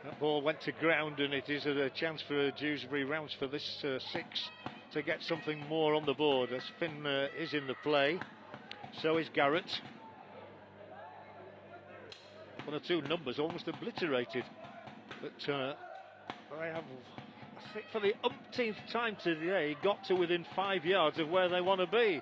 That ball went to ground, and it is a chance for Dewsbury Rams for this 6 to get something more on the board, as Finn is in the play. So is Garrett. One or two numbers almost obliterated, but I have, I think, for the umpteenth time today, got to within 5 yards of where they want to be.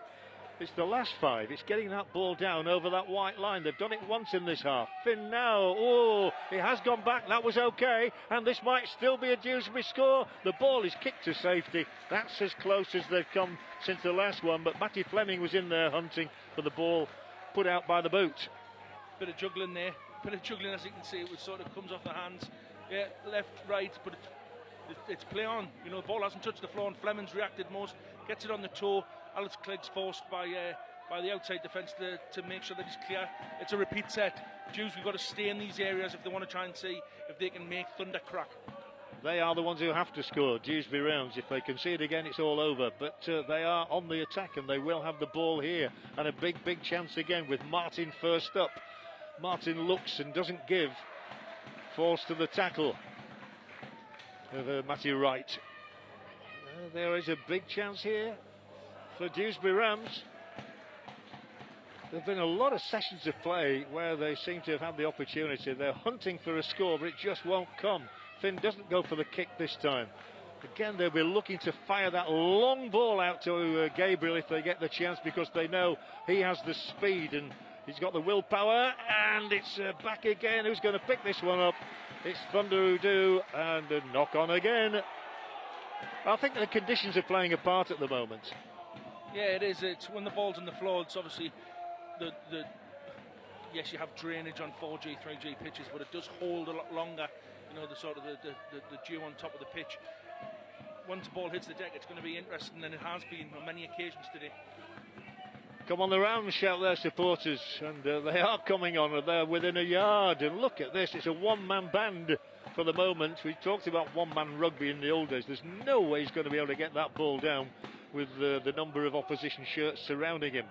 It's the last 5. It's getting that ball down over that white line. They've done it once in this half. Finn now, oh, it has gone back. That was okay, and this might still be a Dewsbury score. The ball is kicked to safety. That's as close as they've come since the last one, but Matty Fleming was in there hunting for the ball put out by the boot. Bit of juggling there. Bit of juggling, as you can see, it sort of comes off the hands. Yeah, left, right, but it's play on. You know, the ball hasn't touched the floor, and Fleming's reacted most. Gets it on the toe. Alex Clegg's forced by the outside defence to make sure that he's clear. It's a repeat set. Dewsbury got to stay in these areas if they want to try and see if they can make Thunder crack. They are the ones who have to score, Dewsbury Rams. If they concede again, it's all over. But they are on the attack, and they will have the ball here. And a big, big chance again with Martin first up. Martin looks and doesn't give. Falls to the tackle of Matty Wright. There is a big chance here for Dewsbury Rams. There have been a lot of sessions of play where they seem to have had the opportunity. They're hunting for a score, but it just won't come. Finn doesn't go for the kick this time. Again, they'll be looking to fire that long ball out to Gabriel if they get the chance, because they know he has the speed and he's got the willpower. And it's back again. Who's going to pick this one up? It's Thunder who do, and a knock on again. I think the conditions are playing a part at the moment. Yeah, it is. It's when the ball's on the floor. It's obviously yes, you have drainage on 4G, 3G pitches, but it does hold a lot longer. You know, the sort of the dew on top of the pitch. Once the ball hits the deck, it's going to be interesting, and it has been on many occasions today. Come on the round, shout their supporters, and they are coming on. They're within a yard, and look at this. It's a one-man band for the moment. We talked about one-man rugby in the old days. There's no way he's going to be able to get that ball down with the number of opposition shirts surrounding him.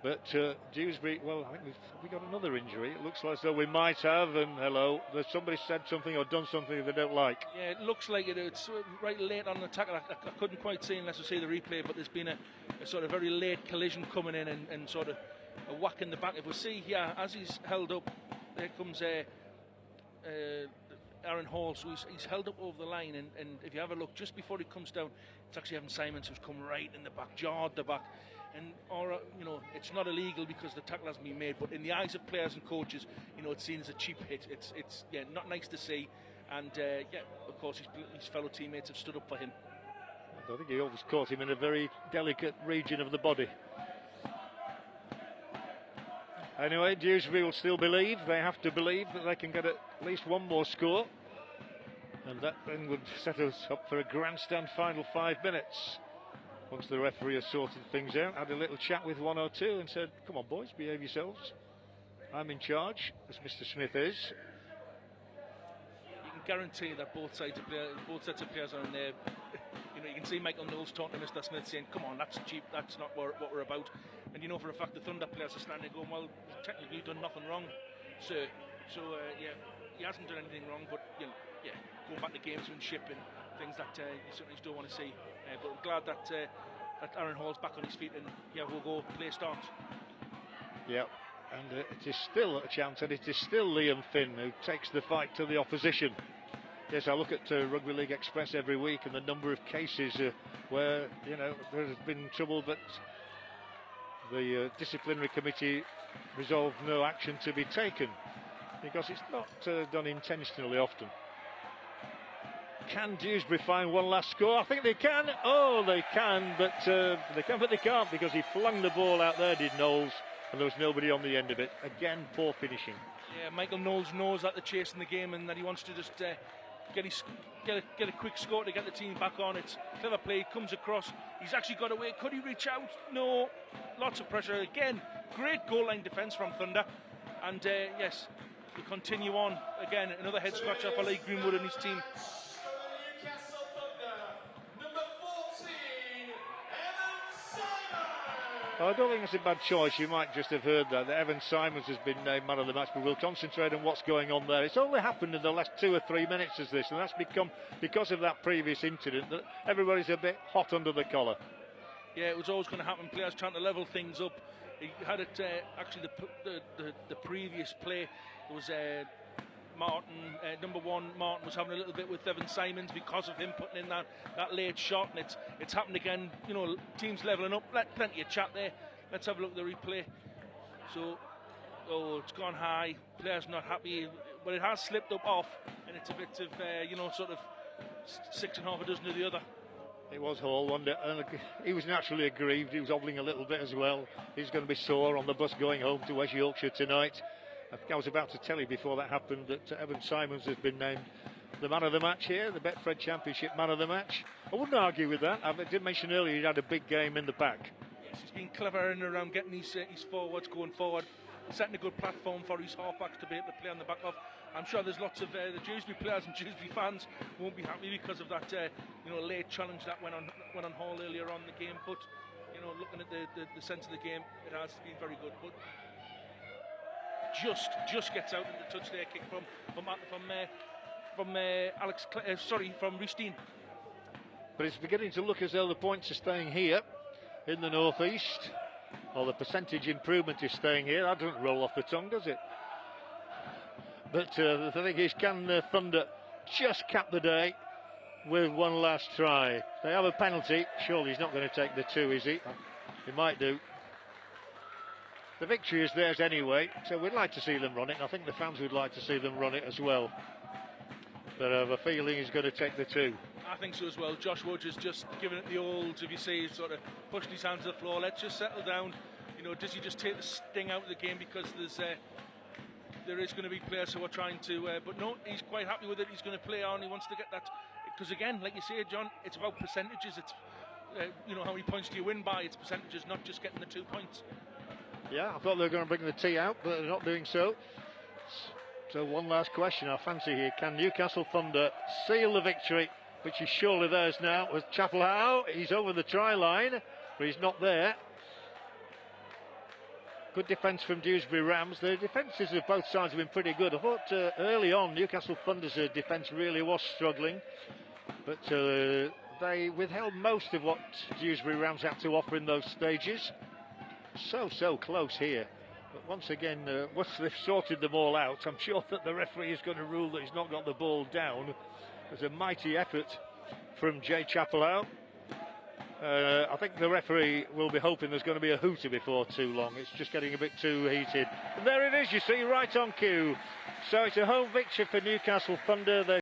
But Dewsbury, well, I think we got another injury. It looks like as though we might have, and hello, there's somebody said something or done something they don't like. Yeah, it looks like it. It's right late on the tackle. I couldn't quite see unless I see the replay, but there's been a sort of very late collision coming in and sort of a whack in the back. If we see here, as he's held up, there comes Aaron Hall, so he's held up over the line, and if you have a look, just before he comes down, it's actually Evan Simons who's come right in the back, jarred the back. And it's not illegal because the tackle hasn't been made, but in the eyes of players and coaches, it's seen as a cheap hit. It's not nice to see, and of course his fellow teammates have stood up for him. I think he always caught him in a very delicate region of the body. Anyway, Dewsbury will still believe. They have to believe that they can get at least one more score, and that then would set us up for a grandstand final 5 minutes. Once the referee has sorted things out, had a little chat with 1 or 2 and said, come on boys, behave yourselves. I'm in charge, as Mr. Smith is. You can guarantee that both sets of players are in there. You can see Michael Knowles talking to Mr. Smith saying, come on, that's cheap, that's not what we're about. And for a fact the Thunder players are standing there going, well, technically you've done nothing wrong, sir. So, he hasn't done anything wrong, but, going back to gamesmanship and things that you certainly don't want to see. But I'm glad that Aaron Hall's back on his feet, and we'll go play starts. Yeah, and it is still a chance, and it is still Liam Finn who takes the fight to the opposition. Yes, I look at Rugby League Express every week, and the number of cases where there has been trouble, but the disciplinary committee resolved no action to be taken because it's not done intentionally often. Can Dewsbury find one last score? I think they can. Oh, they can, but they can't because he flung the ball out there, did Knowles, and there was nobody on the end of it. Again, poor finishing. Yeah, Michael Knowles knows that they're chasing the game and that he wants to just get a quick score to get the team back on. It's clever play, comes across. He's actually got away. Could he reach out? No. Lots of pressure. Again, great goal line defence from Thunder. And yes, we continue on. Again, another head scratcher for Lee Greenwood and his team. Newcastle Thunder, number 14, Evan Simons. I don't think it's a bad choice. You might just have heard that Evan Simons has been named man of the match, but we'll concentrate on what's going on there. It's only happened in the last 2 or 3 minutes as this, and that's become because of that previous incident that everybody's a bit hot under the collar. Yeah, it was always going to happen. Players trying to level things up. He had it actually the previous play. There was Martin, number 1 Martin was having a little bit with Evan Simons because of him putting in that late shot, and it's happened again. Teams levelling up. Plenty of chat there. Let's have a look at the replay. So, it's gone high. Players not happy, but it has slipped up off, and it's a bit of sort of 6.5 dozen of the other. It was Hall, wasn't it? And he was naturally aggrieved. He was hobbling a little bit as well. He's going to be sore on the bus going home to West Yorkshire tonight. I think I was about to tell you before that happened that Evan Simons has been named the man of the match here, the Betfred Championship man of the match. I wouldn't argue with that. I did mention earlier he had a big game in the back. Yes, he's been clever in and around getting his forwards going forward, setting a good platform for his halfbacks to be able to play on the back of. I'm sure there's lots of the Dewsbury players and Dewsbury fans won't be happy because of that late challenge that went on Hall earlier on in the game. But looking at the sense of the game, it has been very good. But just gets out in the touch there, kick from Rhys Dean. But it's beginning to look as though the points are staying here in the northeast, or the percentage improvement is staying here. That doesn't roll off the tongue, does it? But the thing is, can Thunder just cap the day with one last try? They have a penalty. Surely he's not going to take the 2, is he? He might do. The victory is theirs anyway, so we'd like to see them run it. I think the fans would like to see them run it as well. But I have a feeling he's going to take the 2. I think so as well. Josh Woods has just given it the old, if you see, he's sort of pushed his hands to the floor. Let's just settle down. Does he just take the sting out of the game because there is going to be players who are trying to, but no, he's quite happy with it. He's going to play on. He wants to get that, because again, like you say, John, it's about percentages. It's how many points do you win by? It's percentages, not just getting the 2 points. Yeah, I thought they were going to bring the tee out, but they're not doing so. So one last question I fancy here: can Newcastle Thunder seal the victory, which is surely theirs now? With Chapel Howe, he's over the try line, but he's not there. Good defence from Dewsbury Rams. The defences of both sides have been pretty good. I thought early on Newcastle Thunder's defence really was struggling, but they withheld most of what Dewsbury Rams had to offer in those stages. So close here. But once again, once they've sorted them all out, I'm sure that the referee is going to rule that he's not got the ball down. There's a mighty effort from Jay Chappell. I think the referee will be hoping there's going to be a hooter before too long. It's just getting a bit too heated. And there it is, you see, right on cue. So it's a home victory for Newcastle Thunder. They're